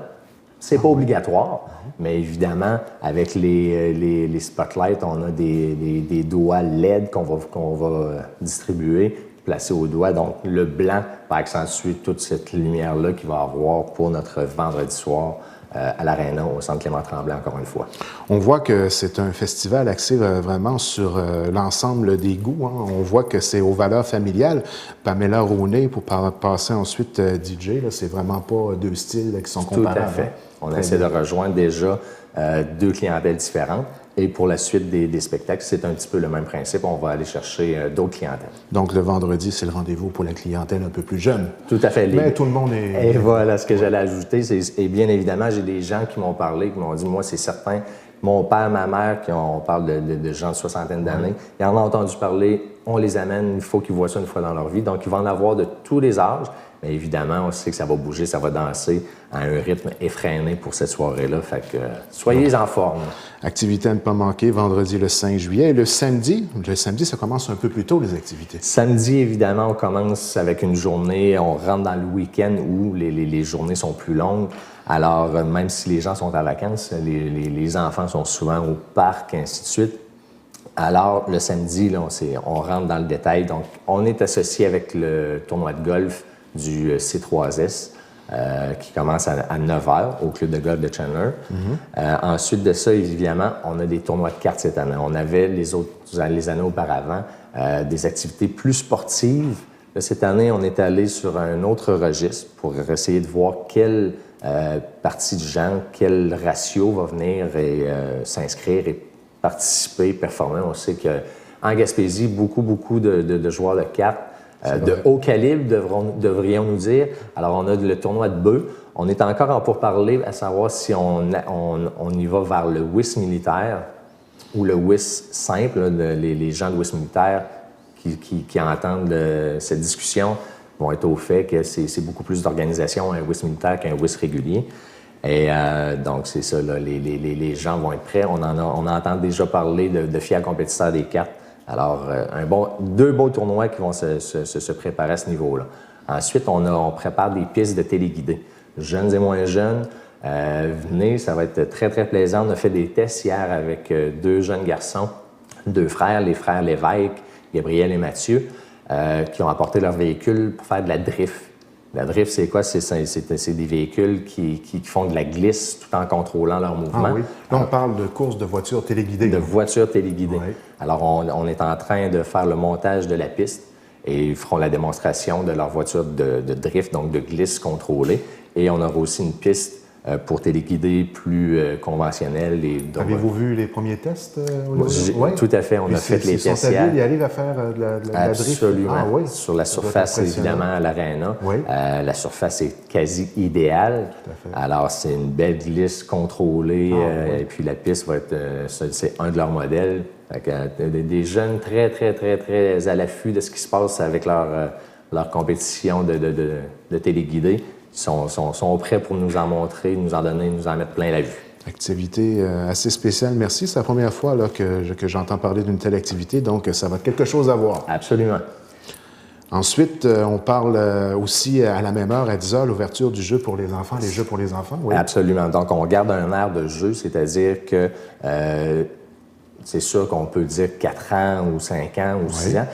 Speaker 3: C'est pas obligatoire, mais évidemment, avec les spotlights, on a des doigts LED qu'on va distribuer, placer au doigt. Donc, le blanc va accentuer toute cette lumière-là qu'il va avoir pour notre vendredi soir à l'Aréna, au centre Clément-Tremblay, encore une fois.
Speaker 1: On voit que c'est un festival axé vraiment sur l'ensemble des goûts. Hein. On voit que c'est aux valeurs familiales. Pamela Roney, pour passer ensuite DJ, là, c'est vraiment pas deux styles qui sont comparables.
Speaker 3: Tout à fait. On essaie de rejoindre déjà deux clientèles différentes. Et pour la suite des spectacles, c'est un petit peu le même principe. On va aller chercher d'autres clientèles.
Speaker 1: Donc, le vendredi, c'est le rendez-vous pour la clientèle un peu plus jeune.
Speaker 3: Tout à fait.
Speaker 1: Mais tout le monde est...
Speaker 3: Et voilà, ce que j'allais ajouter, et bien évidemment, j'ai des gens qui m'ont parlé, qui m'ont dit, moi, c'est certain Mon père, ma mère, on parle de gens de soixantaine d'années, ils en ont entendu parler, on les amène, il faut qu'ils voient ça une fois dans leur vie. Donc, ils vont en avoir de tous les âges. Mais évidemment, on sait que ça va bouger, ça va danser à un rythme effréné pour cette soirée-là. Fait que soyez en forme.
Speaker 1: Activité à ne pas manquer, vendredi le 5 juillet. Et le samedi, ça commence un peu plus tôt, les activités.
Speaker 3: Samedi, évidemment, on commence avec une journée, on rentre dans le week-end où les journées sont plus longues. Alors, même si les gens sont en vacances, les enfants sont souvent au parc, et ainsi de suite. Alors, le samedi, là, on rentre dans le détail. Donc, on est associé avec le tournoi de golf du C3S qui commence à 9 h au club de golf de Chandler. Ensuite de ça, évidemment, on a des tournois de cartes cette année. On avait les années auparavant des activités plus sportives. Là, cette année, on est allé sur un autre registre pour essayer de voir quelle partie du genre, quel ratio va venir et s'inscrire et participer, performer. On sait qu'en Gaspésie, beaucoup de joueurs de cartes de haut calibre, devrions-nous dire. Alors, on a le tournoi de bœufs. On est encore en pourparlers à savoir si on y va vers le whist militaire ou le whist simple. Là, les gens de whist militaire qui entendent cette discussion vont être au fait que c'est beaucoup plus d'organisation un whist militaire qu'un whist régulier. Et donc, c'est ça, là, les gens vont être prêts. On entend déjà parler de fiers compétiteurs des cartes. Alors, deux beaux tournois qui vont se préparer à ce niveau-là. Ensuite, on prépare des pistes de téléguidés. Jeunes et moins jeunes, venez, ça va être très, très plaisant. On a fait des tests hier avec deux jeunes garçons, deux frères, les frères Lévesque, Gabriel et Mathieu, qui ont apporté leur véhicule pour faire de la drift. La drift, c'est quoi? C'est des véhicules qui font de la glisse tout en contrôlant leur mouvement.
Speaker 1: Ah oui. Là, on parle de courses de voitures téléguidées.
Speaker 3: De voitures téléguidées.
Speaker 1: Oui.
Speaker 3: Alors, on est en train de faire le montage de la piste et ils feront la démonstration de leur voiture de drift, donc de glisse contrôlée. Et on aura aussi une piste pour téléguider plus conventionnelle.
Speaker 1: Avez-vous vu les premiers tests?
Speaker 3: Oui, tout à fait. On a fait les tests hier.
Speaker 1: Ils arrivent à faire de la drift?
Speaker 3: Absolument.
Speaker 1: Ah, oui.
Speaker 3: Sur la surface, évidemment, à l'Arena.
Speaker 1: Oui.
Speaker 3: La surface est quasi idéale.
Speaker 1: Tout à fait.
Speaker 3: Alors, c'est une belle glisse contrôlée.
Speaker 1: Oui.
Speaker 3: Et puis, la piste va être... c'est un de leurs modèles. Fait que, des jeunes très, très, très, très à l'affût de ce qui se passe avec leur compétition de téléguidés. Ils sont prêts pour nous en montrer, nous en donner, nous en mettre plein la vue.
Speaker 1: Activité assez spéciale, merci. C'est la première fois là, que j'entends parler d'une telle activité, donc ça va être quelque chose à voir.
Speaker 3: Absolument.
Speaker 1: Ensuite, on parle aussi à la même heure, à 10 h, l'ouverture du jeu pour les enfants, les jeux pour les enfants. Oui.
Speaker 3: Absolument. Donc, on garde un air de jeu, c'est-à-dire que c'est sûr qu'on peut dire 4 ans ou 5 ans ou 6 ans.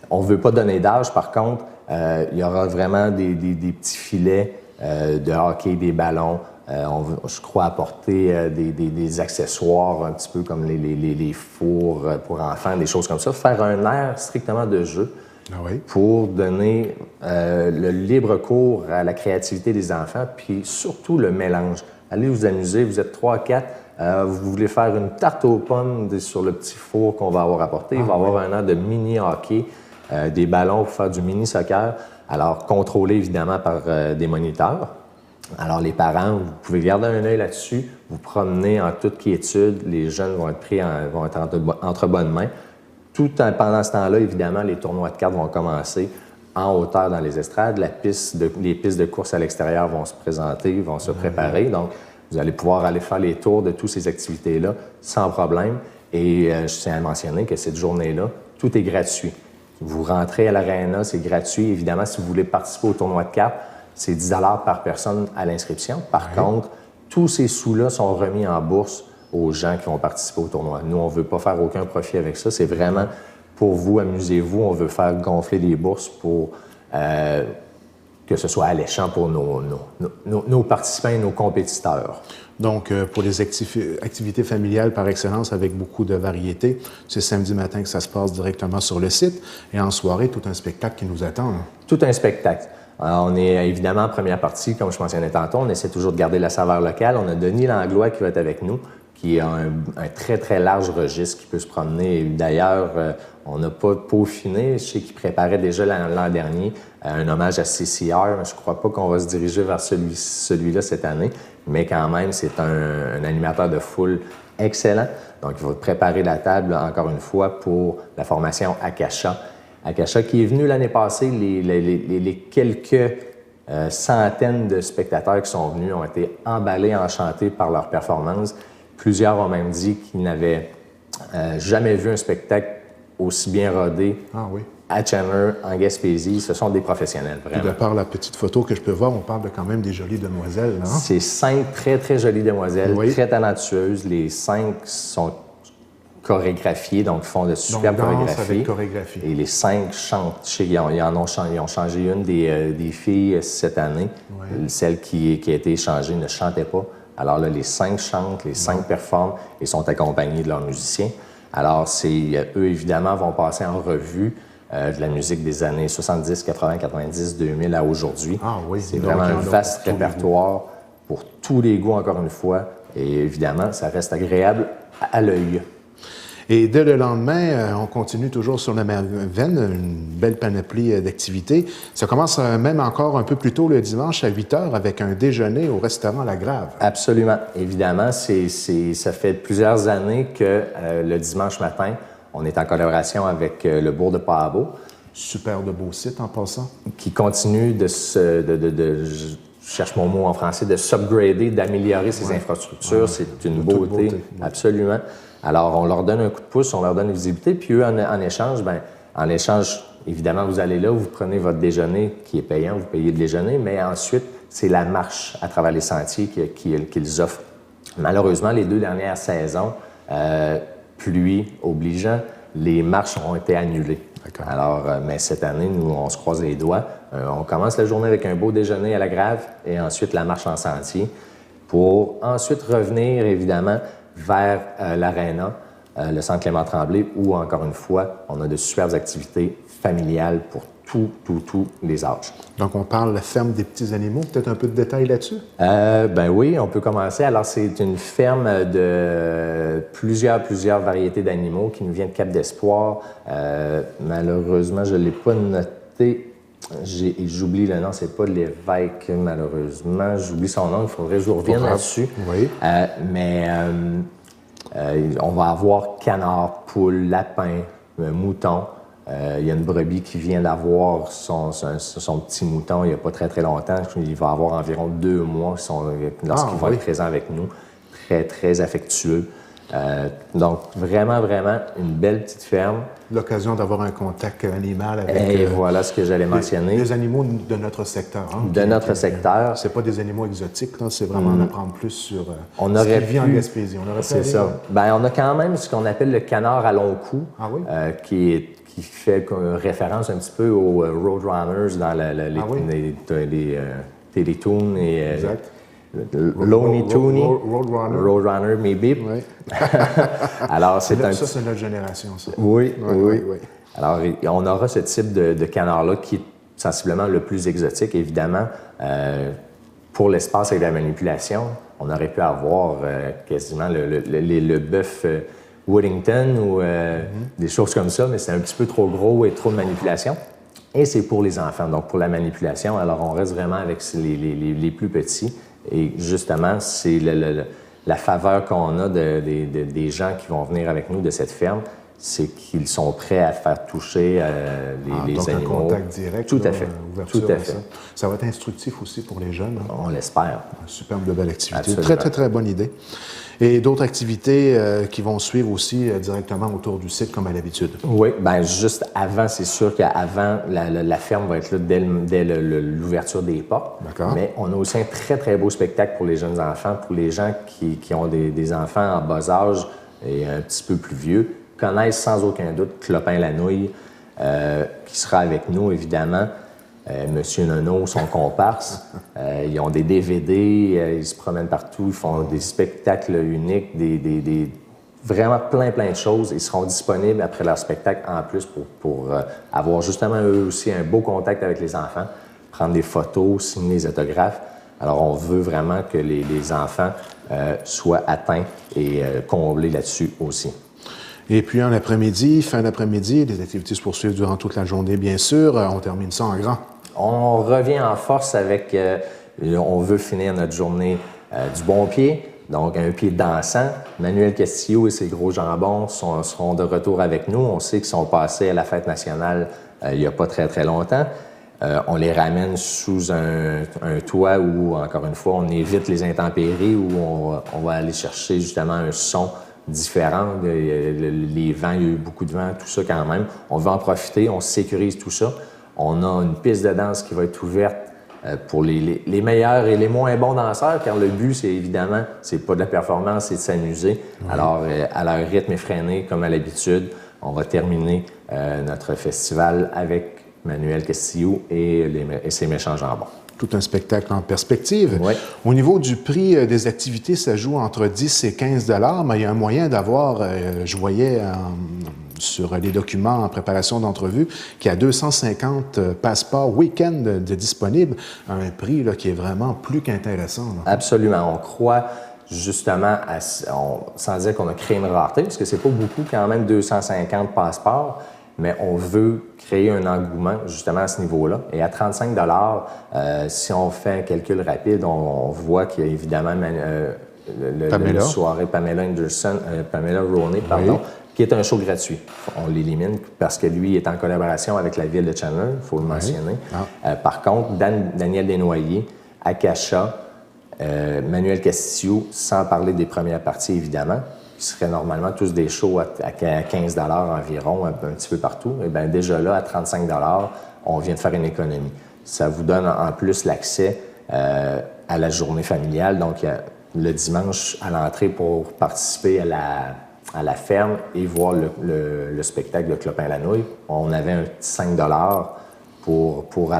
Speaker 3: On ne veut pas donner d'âge, par contre, il y aura vraiment des petits filets de hockey, des ballons. Je crois apporter des accessoires un petit peu comme les fours pour enfants, des choses comme ça. Faire un air strictement de jeu pour donner le libre cours à la créativité des enfants, puis surtout le mélange. Allez vous amuser, vous êtes 3-4, vous voulez faire une tarte aux pommes sur le petit four qu'on va avoir apporté. Il va y avoir un air de mini-hockey, des ballons pour faire du mini-soccer. Alors, contrôlé évidemment par des moniteurs. Alors, les parents, vous pouvez garder un œil là-dessus, vous promener en toute quiétude. Les jeunes vont être pris entre bonnes mains. Pendant ce temps-là, évidemment, les tournois de cartes vont commencer en hauteur dans les estrades. Les pistes de course à l'extérieur vont se présenter, vont se préparer. Donc, vous allez pouvoir aller faire les tours de toutes ces activités-là sans problème. Et je tiens à mentionner que cette journée-là, tout est gratuit. Vous rentrez à l'Arena, c'est gratuit. Évidemment, si vous voulez participer au tournoi de cartes, c'est 10 $ par personne à l'inscription. Par contre, tous ces sous-là sont remis en bourse aux gens qui vont participer au tournoi. Nous, on ne veut pas faire aucun profit avec ça. C'est vraiment pour vous, amusez-vous. On veut faire gonfler les bourses pour que ce soit alléchant pour nos participants et nos compétiteurs.
Speaker 1: Donc, pour les activités familiales par excellence avec beaucoup de variété, c'est samedi matin que ça se passe directement sur le site. Et en soirée, tout un spectacle qui nous attend. Là.
Speaker 3: Tout un spectacle. Alors, on est évidemment en première partie, comme je mentionnais tantôt, on essaie toujours de garder la saveur locale. On a Denis Langlois qui va être avec nous, qui a un très, très large registre qui peut se promener. D'ailleurs, on n'a pas peaufiné. Je sais qu'il préparait déjà l'an dernier un hommage à CCR. Je ne crois pas qu'on va se diriger vers celui-là cette année, mais quand même, c'est un animateur de foule excellent. Donc, il va préparer la table, encore une fois, pour la formation Akasha. Akasha qui est venu l'année passée, les quelques centaines de spectateurs qui sont venus ont été emballés, enchantés par leur performance. Plusieurs ont même dit qu'ils n'avaient jamais vu un spectacle aussi bien rodé à Chandler, en Gaspésie. Ce sont des professionnels, vraiment.
Speaker 1: Et de par la petite photo que je peux voir, on parle de quand même des jolies demoiselles, non?
Speaker 3: C'est 5 très, très jolies demoiselles, très talentueuses. Les 5 sont chorégraphiées, donc font de superbes chorégraphies. Et les 5 chantent. Ils ont changé une des filles cette année. Celle qui a été échangée ne chantait pas. Alors là, les 5 chantent, les 5 performent et sont accompagnés de leurs musiciens. Alors, eux, évidemment, vont passer en revue de la musique des années 70, 80, 90, 2000 à aujourd'hui. C'est vraiment un vaste répertoire pour tous les goûts, encore une fois. Et évidemment, ça reste agréable à l'œil.
Speaker 1: Et dès le lendemain, on continue toujours sur la même veine, une belle panoplie d'activités. Ça commence même encore un peu plus tôt le dimanche à 8 h avec un déjeuner au restaurant La Grave.
Speaker 3: Absolument. Évidemment, ça fait plusieurs années que le dimanche matin, on est en collaboration avec le bourg de Paabo.
Speaker 1: Super de beau site en passant.
Speaker 3: Qui continue je cherche mon mot en français, de s'upgrader, d'améliorer ses infrastructures. C'est une beauté, absolument. Alors, on leur donne un coup de pouce, on leur donne une visibilité, puis eux, en échange, évidemment, vous allez là, vous prenez votre déjeuner qui est payant, vous payez le déjeuner, mais ensuite, c'est la marche à travers les sentiers qu'ils offrent. Malheureusement, les 2 dernières saisons, pluie obligeant, les marches ont été annulées. Alors, mais cette année, nous, on se croise les doigts. On commence la journée avec un beau déjeuner à La Grave et ensuite la marche en sentier pour ensuite revenir, évidemment, vers l'Arena, le Centre Clément-Tremblay, où, encore une fois, on a de superbes activités familiales pour tous les âges.
Speaker 1: Donc, on parle de la ferme des petits animaux. Peut-être un peu de détails là-dessus?
Speaker 3: Oui, on peut commencer. Alors, c'est une ferme de plusieurs variétés d'animaux qui nous vient de Cap d'Espoir. Malheureusement, je ne l'ai pas noté. J'oublie le nom, c'est pas l'évêque, malheureusement. J'oublie son nom, il faudrait que je revienne là-dessus.
Speaker 1: Oui.
Speaker 3: On va avoir canard, poule, lapin, mouton. Il y a une brebis qui vient d'avoir son petit mouton il n'y a pas très, très longtemps. Il va avoir environ 2 mois lorsqu'il va être présent avec nous. Très, très affectueux. Donc, vraiment, vraiment, une belle petite ferme.
Speaker 1: L'occasion d'avoir un contact animal avec...
Speaker 3: Et voilà ce que j'allais mentionner.
Speaker 1: Des animaux de notre secteur.
Speaker 3: De notre secteur.
Speaker 1: C'est pas des animaux exotiques, c'est vraiment en apprendre plus sur
Speaker 3: ce
Speaker 1: qui vit en Gaspésie.
Speaker 3: C'est ça. On a quand même ce qu'on appelle le canard à long cou, qui fait référence un petit peu aux Roadrunners dans les Télétoons et...
Speaker 1: Exact.
Speaker 3: Looney Tooney, Roadrunner, maybe.
Speaker 1: Oui.
Speaker 3: Alors, c'est
Speaker 1: c'est notre génération, ça.
Speaker 3: Oui. Alors, on aura ce type de canard-là qui est sensiblement le plus exotique, évidemment. Pour l'espace et la manipulation, on aurait pu avoir quasiment le bœuf Woodington ou des choses comme ça, mais c'est un petit peu trop gros et trop de manipulation. Et c'est pour les enfants, donc pour la manipulation. Alors, on reste vraiment avec les plus petits. Et justement, c'est la faveur qu'on a des gens qui vont venir avec nous de cette ferme, c'est qu'ils sont prêts à faire toucher les
Speaker 1: donc
Speaker 3: animaux.
Speaker 1: Un contact direct.
Speaker 3: Tout à fait.
Speaker 1: Ouverture tout à fait. Ça va être instructif aussi pour les jeunes.
Speaker 3: On l'espère.
Speaker 1: Superbe de belle activité.
Speaker 3: Absolument.
Speaker 1: Très, très, très bonne idée. Et d'autres activités qui vont suivre aussi directement autour du site, comme à l'habitude.
Speaker 3: Oui, juste avant, c'est sûr qu'avant, la ferme va être là dès l'ouverture des portes.
Speaker 1: D'accord.
Speaker 3: Mais on a aussi un très, très beau spectacle pour les jeunes enfants, pour les gens qui ont des enfants en bas âge et un petit peu plus vieux, connaissent sans aucun doute Clopin la Nouille, qui sera avec nous, évidemment. Monsieur Nono, son comparse. Ils ont des DVD, ils se promènent partout, ils font des spectacles uniques, vraiment plein de choses. Ils seront disponibles après leur spectacle en plus pour avoir justement eux aussi un beau contact avec les enfants, prendre des photos, signer des autographes. Alors, on veut vraiment que les enfants soient atteints et comblés là-dessus aussi.
Speaker 1: Et puis, en après-midi, fin d'après-midi, les activités se poursuivent durant toute la journée, bien sûr. On termine ça en grand.
Speaker 3: On revient en force avec... on veut finir notre journée du bon pied. Donc, un pied dansant. Manuel Castillo et ses gros jambons seront de retour avec nous. On sait qu'ils sont passés à la fête nationale il n'y a pas très, très longtemps. On les ramène sous un toit où, encore une fois, on évite les intempéries, où on va aller chercher justement un son différent. Les vents, il y a eu beaucoup de vent, tout ça quand même. On veut en profiter, on sécurise tout ça. On a une piste de danse qui va être ouverte pour les meilleurs et les moins bons danseurs, car le but, c'est évidemment, c'est pas de la performance, c'est de s'amuser. Alors, à leur rythme effréné, comme à l'habitude, on va terminer notre festival avec Manuel Castillo et ses méchants jambons.
Speaker 1: Tout un spectacle en perspective.
Speaker 3: Oui.
Speaker 1: Au niveau du prix des activités, ça joue entre 10 et 15 $, mais il y a un moyen d'avoir, je voyais sur les documents en préparation d'entrevue, qu'il y a 250 passeports week-end de disponibles à un prix là, qui est vraiment plus qu'intéressant. Là.
Speaker 3: Absolument. On croit justement, sans dire qu'on a créé une rareté, parce que c'est pas beaucoup quand même, 250 passeports, mais on veut créer un engouement justement à ce niveau-là. Et à 35 $, si on fait un calcul rapide, on voit qu'il y a évidemment la soirée Pamela Roney, pardon, oui, qui est un show gratuit. On l'élimine parce que lui est en collaboration avec la ville de Chandler, il faut le mentionner. Par contre, Daniel Desnoyers, Akasha, Manuel Castillo, sans parler des premières parties évidemment, qui seraient normalement tous des shows à 15 $ environ, un petit peu partout, et bien déjà là, à 35 $, on vient de faire une économie. Ça vous donne en plus l'accès à la journée familiale. Donc, le dimanche, à l'entrée pour participer à la ferme et voir le spectacle de Clopin-la-Nouille, on avait un petit 5 $ pour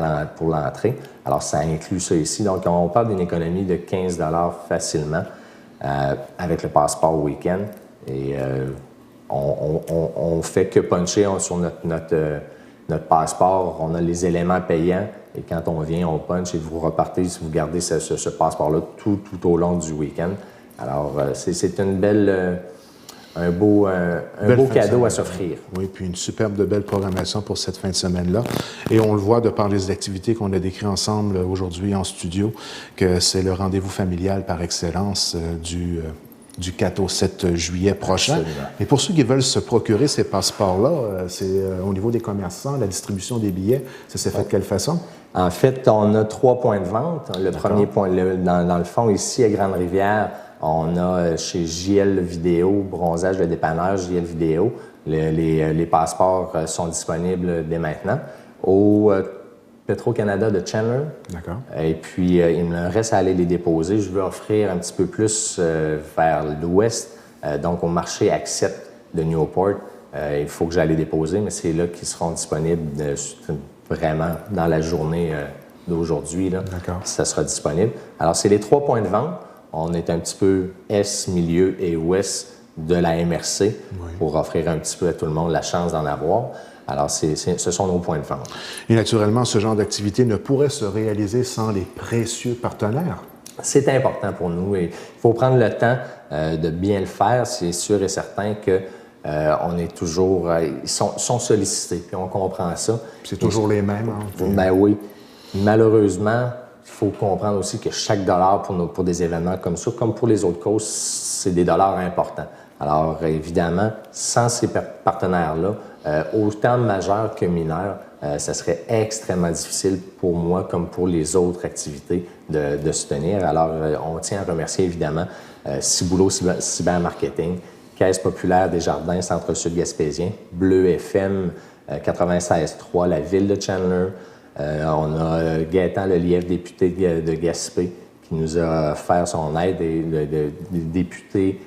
Speaker 3: l'entrée. Alors, ça inclut ça ici. Donc, on parle d'une économie de 15 $ facilement. Avec le passeport week-end. Et on fait que puncher sur notre passeport. On a les éléments payants. Et quand on vient, on punch et vous repartez si vous gardez ce passeport-là tout au long du week-end. Alors, c'est une belle... un beau cadeau à s'offrir.
Speaker 1: Oui, puis une superbe de belle programmation pour cette fin de semaine-là. Et on le voit de par les activités qu'on a décrites ensemble aujourd'hui en studio, que c'est le rendez-vous familial par excellence du 4 au 7 juillet prochain.
Speaker 3: Absolument.
Speaker 1: Et pour ceux qui veulent se procurer ces passeports-là, c'est au niveau des commerçants, la distribution des billets, ça s'est fait de quelle façon?
Speaker 3: En fait, on a 3 points de vente. Le premier point, dans le fond, ici à Grande-Rivière, on a chez JL Vidéo, bronzage de dépanneur, JL Vidéo. Les passeports sont disponibles dès maintenant. Au Petro-Canada de Chandler.
Speaker 1: D'accord.
Speaker 3: Et puis, il me reste à aller les déposer. Je veux offrir un petit peu plus vers l'ouest, donc au marché Accept de Newport. Il faut que j'aille les déposer, mais c'est là qu'ils seront disponibles vraiment dans la journée d'aujourd'hui.
Speaker 1: D'accord.
Speaker 3: Ça sera disponible. Alors, c'est les 3 points de vente. On est un petit peu est, milieu et ouest de la MRC pour offrir un petit peu à tout le monde la chance d'en avoir. Alors, ce sont nos points de vente.
Speaker 1: Et naturellement, ce genre d'activité ne pourrait se réaliser sans les précieux partenaires.
Speaker 3: C'est important pour nous et il faut prendre le temps de bien le faire. C'est sûr et certain que on est toujours... ils sont sollicités, puis on comprend ça.
Speaker 1: C'est toujours les mêmes. Hein?
Speaker 3: Ben oui. Malheureusement, il faut comprendre aussi que chaque dollar pour des événements comme ça, comme pour les autres causes, c'est des dollars importants. Alors, évidemment, sans ces partenaires-là, autant majeurs que mineurs, ça serait extrêmement difficile pour moi comme pour les autres activités de se tenir. Alors, on tient à remercier évidemment Ciboulot Cybermarketing, Caisse populaire des Jardins, Centre-Sud Gaspésien, Bleu FM 96.3, la ville de Chandler. On a Gaétan Lelièvre, député de Gaspé, qui nous a offert son aide, et le député,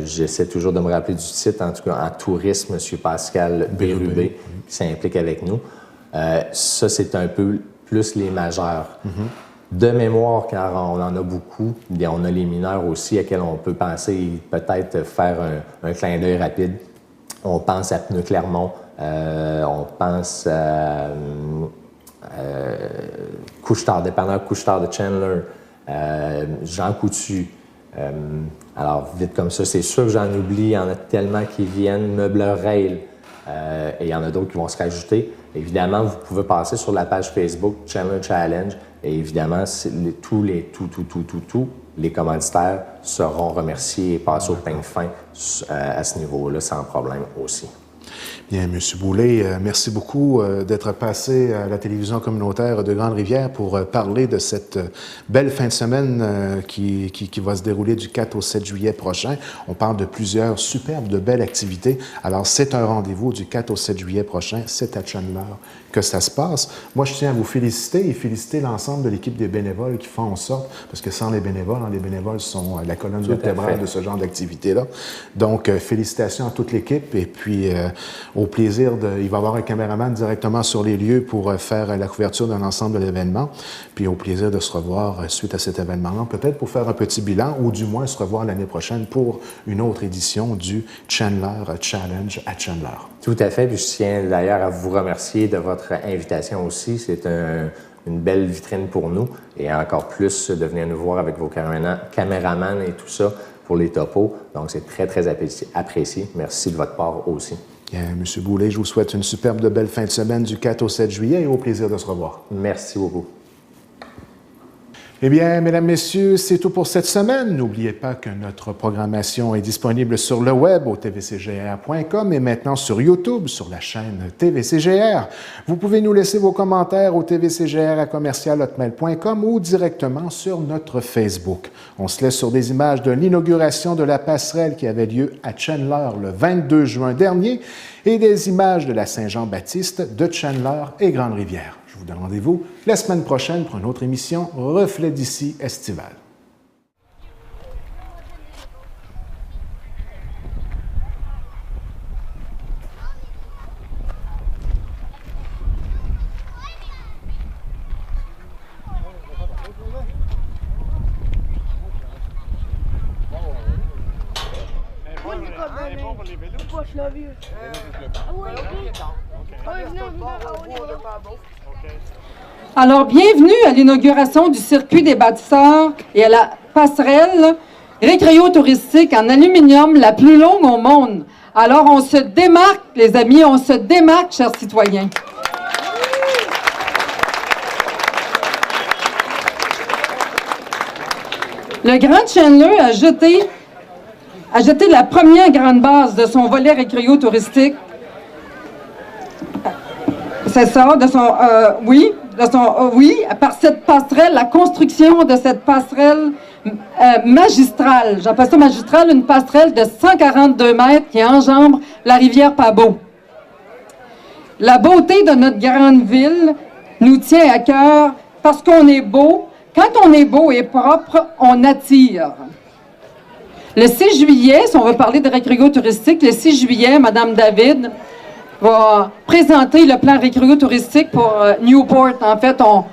Speaker 3: j'essaie toujours de me rappeler du titre, en tout cas en tourisme, M. Pascal Bérubé, qui s'implique avec nous. Ça, c'est un peu plus les majeurs. De mémoire, car on en a beaucoup, bien, on a les mineurs aussi, à quels on peut penser peut-être faire un clin d'œil rapide. On pense à Pneus Clermont, on pense à Couche-Tard, dépanneur Couche-Tard de Chandler, Jean Coutu. Alors, vite comme ça, c'est sûr que j'en oublie, il y en a tellement qui viennent. Meubleur Rail, et il y en a d'autres qui vont se rajouter. Évidemment, vous pouvez passer sur la page Facebook Chandler Challenge et évidemment, tous les commanditaires seront remerciés et passés au peigne fin à ce niveau-là sans problème aussi.
Speaker 1: Bien, M. Boulay, merci beaucoup d'être passé à la télévision communautaire de Grande-Rivière pour parler de cette belle fin de semaine qui va se dérouler du 4 au 7 juillet prochain. On parle de plusieurs superbes, de belles activités. Alors, c'est un rendez-vous du 4 au 7 juillet prochain. C'est à Chandler que ça se passe. Moi, je tiens à vous féliciter et féliciter l'ensemble de l'équipe des bénévoles qui font en sorte, parce que sans les bénévoles sont la colonne vertébrale de ce genre d'activité-là. Donc, félicitations à toute l'équipe et puis au plaisir il va y avoir un caméraman directement sur les lieux pour faire la couverture d'un ensemble de l'événement, puis au plaisir de se revoir suite à cet événement-là, peut-être pour faire un petit bilan ou du moins se revoir l'année prochaine pour une autre édition du Chandler Challenge à Chandler.
Speaker 3: Tout à fait, puis je tiens d'ailleurs à vous remercier de votre invitation aussi. C'est une belle vitrine pour nous et encore plus de venir nous voir avec vos caméramans et tout ça pour les topos. Donc, c'est très, très apprécié. Merci de votre part aussi.
Speaker 1: Bien, M. Boulay, je vous souhaite une superbe de belle fin de semaine du 4 au 7 juillet et au plaisir de se revoir.
Speaker 3: Merci beaucoup.
Speaker 1: Eh bien, mesdames, messieurs, c'est tout pour cette semaine. N'oubliez pas que notre programmation est disponible sur le web au tvcgr.com et maintenant sur YouTube, sur la chaîne TVCGR. Vous pouvez nous laisser vos commentaires au tvcgr@commercialhotmail.com ou directement sur notre Facebook. On se laisse sur des images de l'inauguration de la passerelle qui avait lieu à Chandler le 22 juin dernier et des images de la Saint-Jean-Baptiste de Chandler et Grande-Rivière. Je vous donne rendez-vous la semaine prochaine pour une autre émission Reflet d'ici estivale.
Speaker 5: Alors, bienvenue à l'inauguration du circuit des bâtisseurs et à la passerelle récréo-touristique en aluminium la plus longue au monde. Alors, on se démarque, les amis, on se démarque, chers citoyens. Le Grand Chandler a jeté la première grande base de son volet récréo-touristique. C'est ça, par cette passerelle, la construction de cette passerelle magistrale. J'appelle ça magistrale, une passerelle de 142 mètres qui enjambe la rivière Pabot. La beauté de notre grande ville nous tient à cœur parce qu'on est beau. Quand on est beau et propre, on attire. Le 6 juillet, si on veut parler de récréo-touristique, le 6 juillet, Mme David va présenter le plan récréo-touristique pour Newport. En fait, on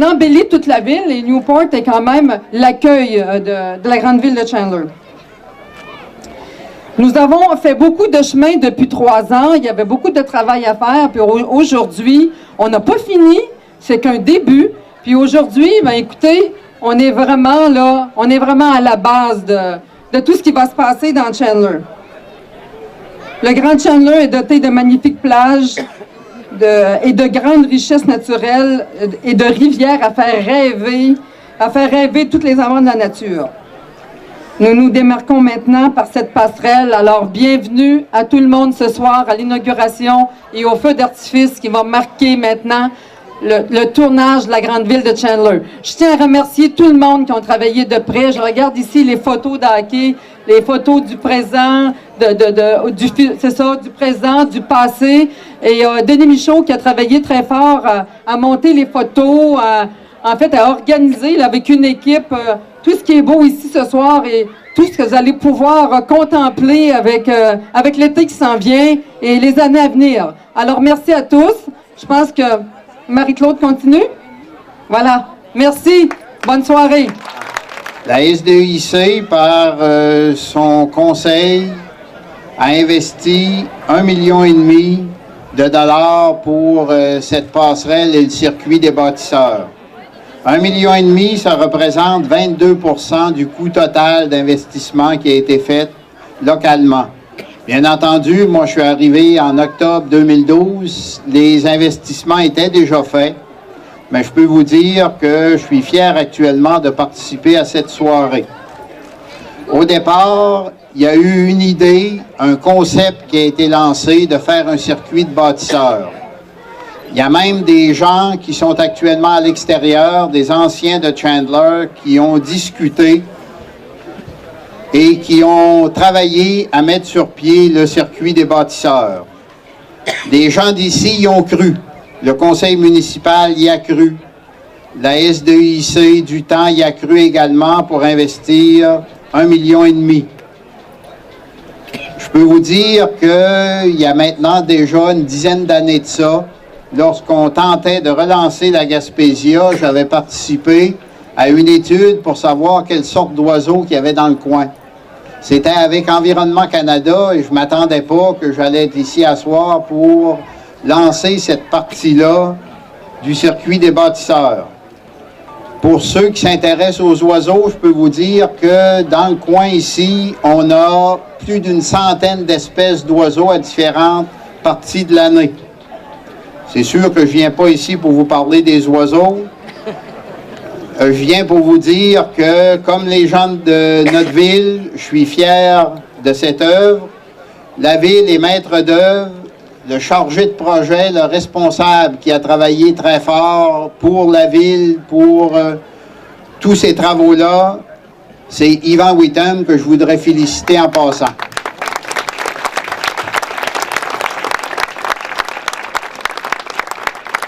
Speaker 5: embellit toute la ville et Newport est quand même l'accueil de la grande ville de Chandler. Nous avons fait beaucoup de chemin depuis 3 ans. Il y avait beaucoup de travail à faire. Puis aujourd'hui, on n'a pas fini. C'est qu'un début. Puis aujourd'hui, bien écoutez, on est vraiment là, on est vraiment à la base de tout ce qui va se passer dans Chandler. Le Grand Chandler est doté de magnifiques plages et de grandes richesses naturelles et de rivières à faire rêver tous les amants de la nature. Nous nous démarquons maintenant par cette passerelle. Alors, bienvenue à tout le monde ce soir à l'inauguration et au feu d'artifice qui va marquer maintenant le tournage de la grande ville de Chandler. Je tiens à remercier tout le monde qui ont travaillé de près. Je regarde ici les photos d'hockey, les photos du présent, du présent, du passé. Et Denis Michaud qui a travaillé très fort à monter les photos, en fait à organiser là, avec une équipe tout ce qui est beau ici ce soir et tout ce que vous allez pouvoir contempler avec l'été qui s'en vient et les années à venir. Alors merci à tous. Je pense que Marie-Claude continue. Voilà. Merci. Bonne soirée.
Speaker 6: La SDIC, par son conseil, a investi 1,5 million de dollars pour cette passerelle et le circuit des bâtisseurs. 1,5 million, ça représente 22% du coût total d'investissement qui a été fait localement. Bien entendu, moi, je suis arrivé en octobre 2012. Les investissements étaient déjà faits. Mais je peux vous dire que je suis fier actuellement de participer à cette soirée. Au départ, il y a eu une idée, un concept qui a été lancé de faire un circuit de bâtisseurs. Il y a même des gens qui sont actuellement à l'extérieur, des anciens de Chandler, qui ont discuté et qui ont travaillé à mettre sur pied le circuit des bâtisseurs. Des gens d'ici y ont cru. Le conseil municipal y a cru. La SDIC du temps y a cru également pour investir 1,5 million. Je peux vous dire qu'il y a maintenant déjà une dizaine d'années de ça, lorsqu'on tentait de relancer la Gaspésia, j'avais participé à une étude pour savoir quelle sorte d'oiseaux qu'il y avait dans le coin. C'était avec Environnement Canada et je ne m'attendais pas que j'allais être ici à soir pour lancer cette partie-là du circuit des bâtisseurs. Pour ceux qui s'intéressent aux oiseaux, je peux vous dire que dans le coin ici, on a plus d'une centaine d'espèces d'oiseaux à différentes parties de l'année. C'est sûr que je ne viens pas ici pour vous parler des oiseaux. Je viens pour vous dire que, comme les gens de notre ville, je suis fier de cette œuvre. La ville est maître d'œuvre, le chargé de projet, le responsable qui a travaillé très fort pour la ville, pour tous ces travaux-là, c'est Yvan Whitham que je voudrais féliciter en passant.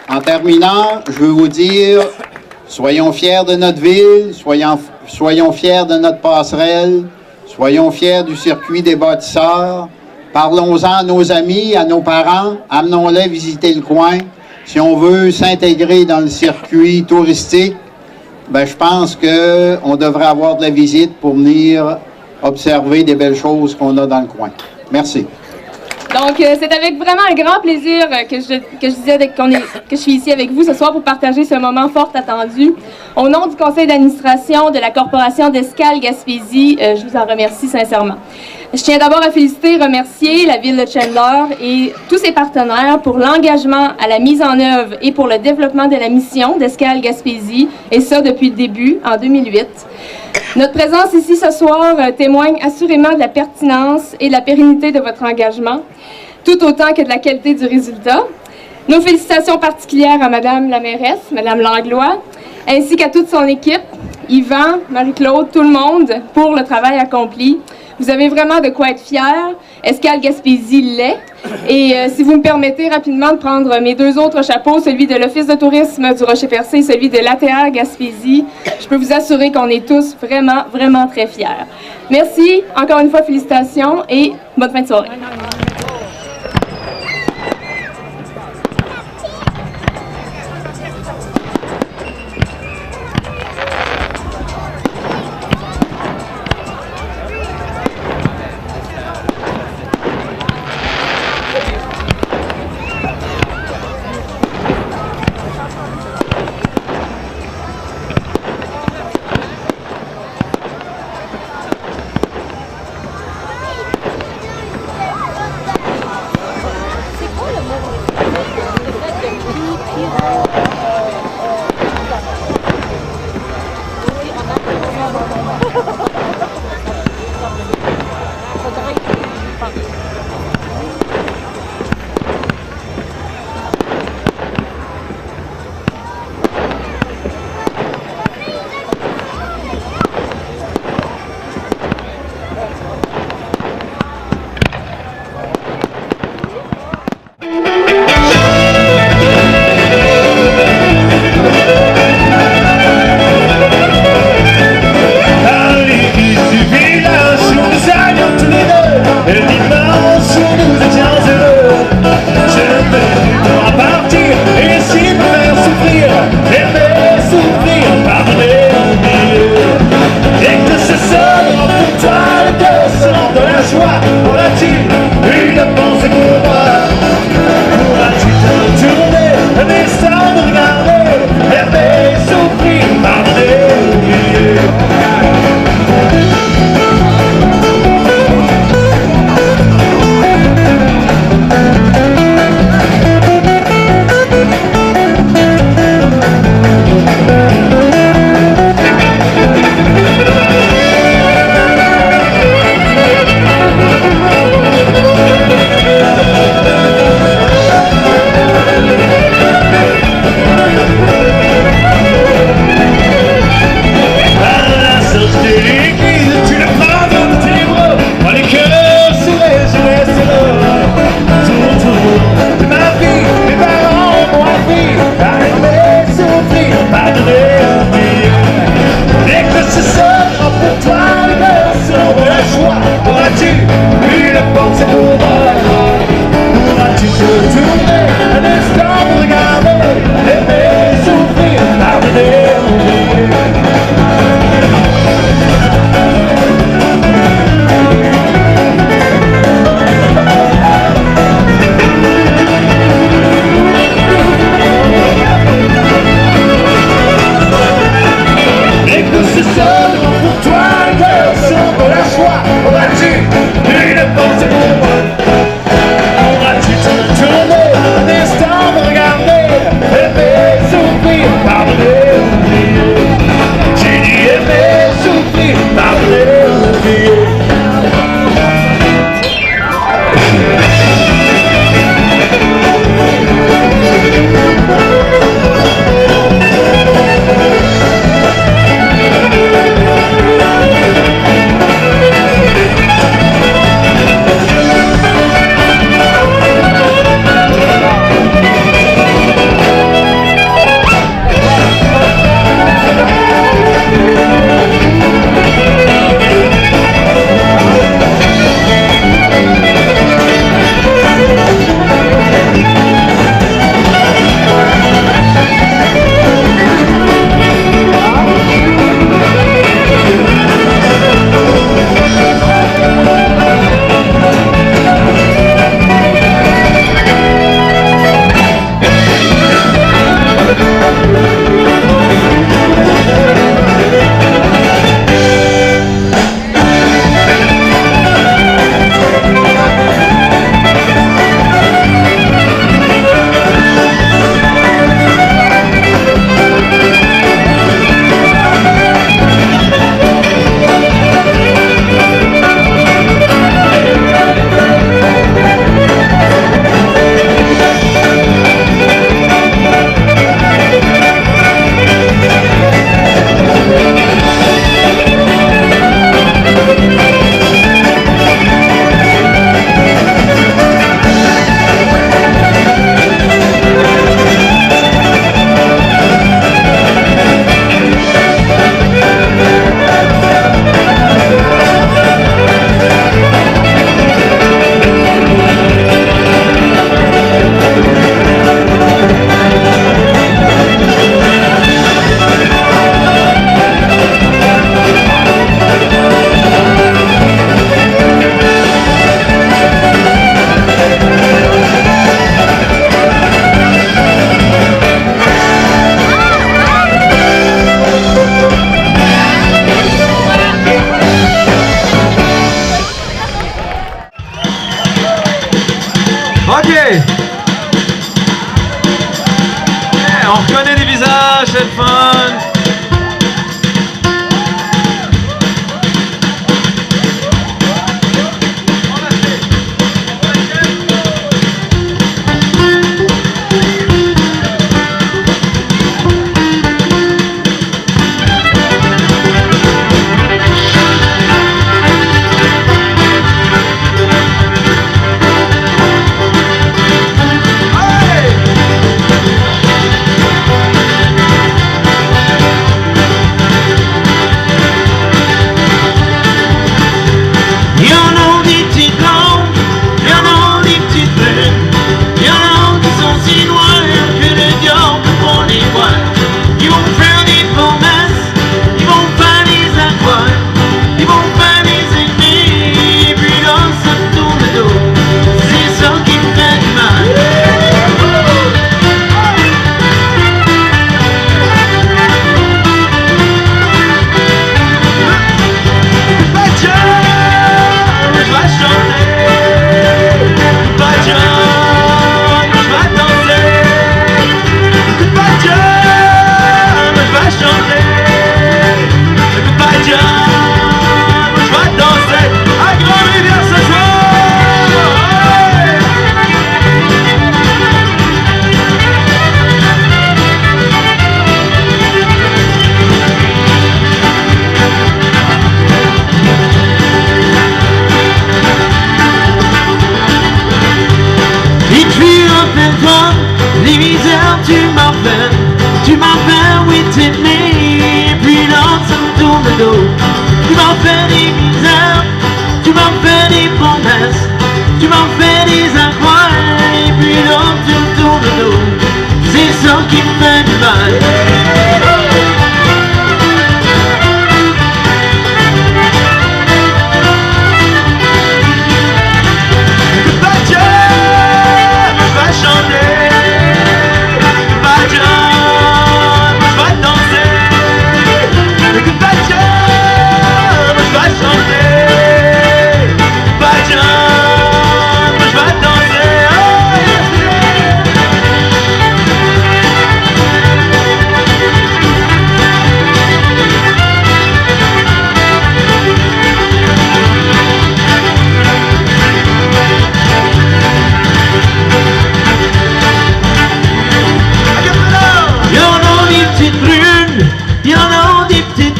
Speaker 6: En terminant, je veux vous dire, soyons fiers de notre ville, soyons fiers de notre passerelle, soyons fiers du circuit des bâtisseurs. Parlons-en à nos amis, à nos parents, amenons-les visiter le coin. Si on veut s'intégrer dans le circuit touristique, ben, je pense qu'on devrait avoir de la visite pour venir observer des belles choses qu'on a dans le coin. Merci.
Speaker 7: Donc, c'est avec vraiment un grand plaisir que je suis ici avec vous ce soir pour partager ce moment fort attendu. Au nom du conseil d'administration de la Corporation d'Escales Gaspésie, je vous en remercie sincèrement. Je tiens d'abord à féliciter et remercier la Ville de Chandler et tous ses partenaires pour l'engagement à la mise en œuvre et pour le développement de la mission d'Escales Gaspésie, et ça depuis le début, en 2008. Notre présence ici ce soir témoigne assurément de la pertinence et de la pérennité de votre engagement, tout autant que de la qualité du résultat. Nos félicitations particulières à Madame la mairesse, Madame Langlois, ainsi qu'à toute son équipe, Yvan, Marie-Claude, tout le monde, pour le travail accompli. Vous avez vraiment de quoi être fiers. Escales Gaspésie l'est. Et si vous me permettez rapidement de prendre mes deux autres chapeaux, celui de l'Office de tourisme du Rocher-Percé et celui de l'ATR Gaspésie, je peux vous assurer qu'on est tous vraiment, vraiment très fiers. Merci. Encore une fois, félicitations et bonne fin de soirée.
Speaker 8: On reconnaît des visages, c'est le fun.
Speaker 9: Tu m'as fait, oui, t'aimer, et puis là, ça me tourne le dos. Tu m'as fait des misères, tu m'as fait des promesses, tu m'as fait des incroyables, et puis là, tu me tournes le dos. C'est ça qui me fait du mal.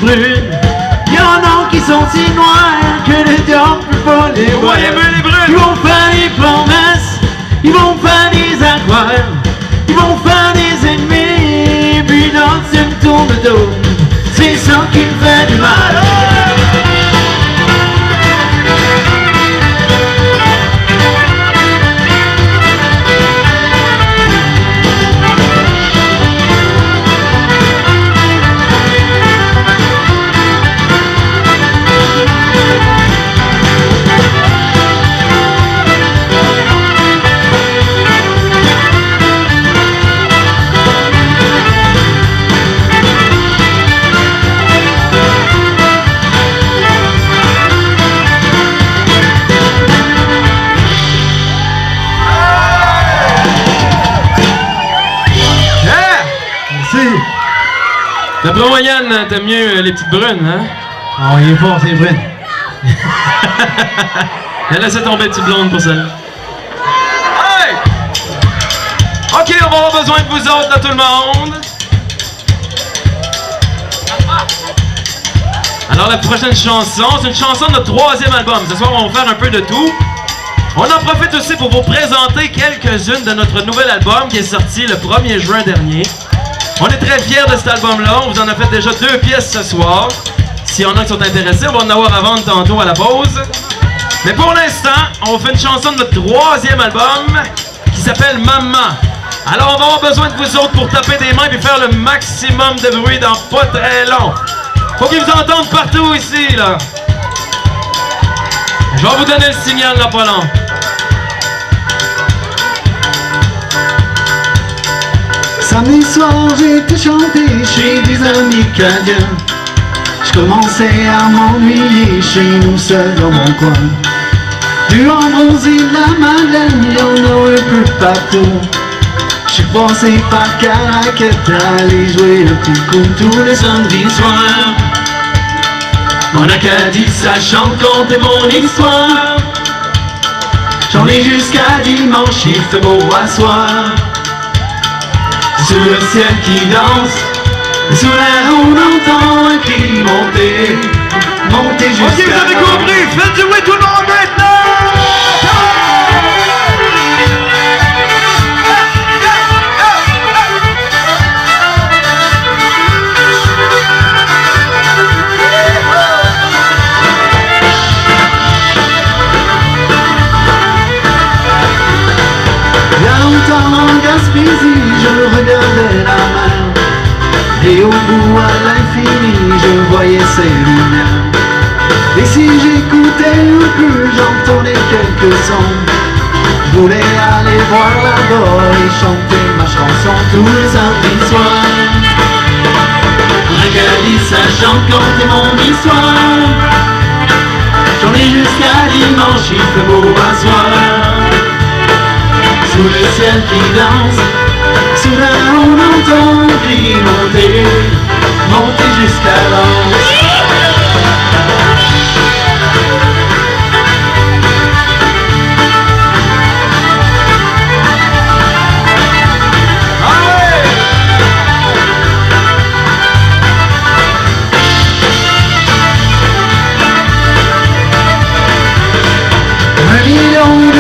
Speaker 9: Il y en a qui sont si noirs que le diable peut pas les voir. Ils vont faire des promesses, ils vont faire des incroyables, ils vont faire des ennemis, et puis là tu me tournes le dos. C'est ça qui me fait du mal.
Speaker 8: D'après moi, Yann, t'aimes mieux les petites brunes, hein?
Speaker 9: Ah, il est fort, c'est vrai.
Speaker 8: Laissez tomber, petite blonde, pour celle-là. Hey! OK, on va avoir besoin de vous autres, là, tout le monde. Alors, la prochaine chanson, c'est une chanson de notre 3e album. Ce soir, on va faire un peu de tout. On en profite aussi pour vous présenter quelques-unes de notre nouvel album qui est sorti le 1er juin dernier. On est très fiers de cet album-là. On vous en a fait déjà 2 pièces ce soir. S'il y en a qui sont intéressés, on va en avoir à vendre tantôt à la pause. Mais pour l'instant, on fait une chanson de notre 3e album qui s'appelle Maman. Alors, on va avoir besoin de vous autres pour taper des mains et faire le maximum de bruit dans pas très long. Faut qu'ils vous entendent partout ici, là. Je vais vous donner le signal, là, pas long.
Speaker 9: Samedi soir, j'étais chanté chez des amis canadiens. Je commençais à m'ennuyer chez nous seuls dans mon coin. Du Ambroise et de la Madeleine, il y en a un peu partout. J'suis passé par Caraquette, aller jouer le petit coup tous les samedis soirs. En Acadie, ça chante, compte mon histoire. J'en ai jusqu'à dimanche, il fait beau à soir. Sous le ciel qui danse, sous l'air on entend un cri monter, monter jusqu'à... Ok, vous avez compris, faites jouer tout le monde maintenant! En Gaspésie, je regardais la mer, et au bout à l'infini, je voyais ses lumières. Et si j'écoutais un peu, j'entendais quelques sons. Je voulais aller voir là-bas et chanter ma chanson tous les samedis soirs. En Acadie, ça chante, compter mon histoire. J'en ai jusqu'à dimanche, il fait beau à soir. Sous le ciel qui danse, soudain on entend un cri monter, monter jusqu'à l'anse.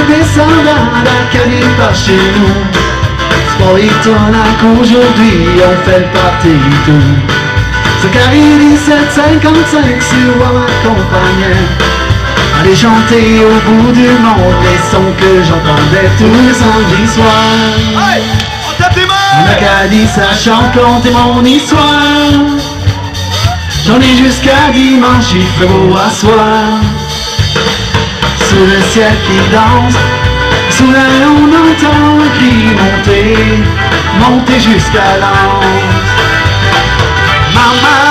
Speaker 9: Descendant d'Acadie par chez nous, c'est pas étonnant qu'aujourd'hui on fait le party tout. C'est Carré 1755 sur voix m'accompagnait, aller chanter au bout du monde les sons que j'entendais tous les samedis soirs. Hey, on tape des mains! En Acadie ça chante, compter mon histoire. J'en ai jusqu'à dimanche, il fait beau à soir. Sous le ciel qui danse, sous l'air on entend un cri monter, monter jusqu'à l'anse. Maman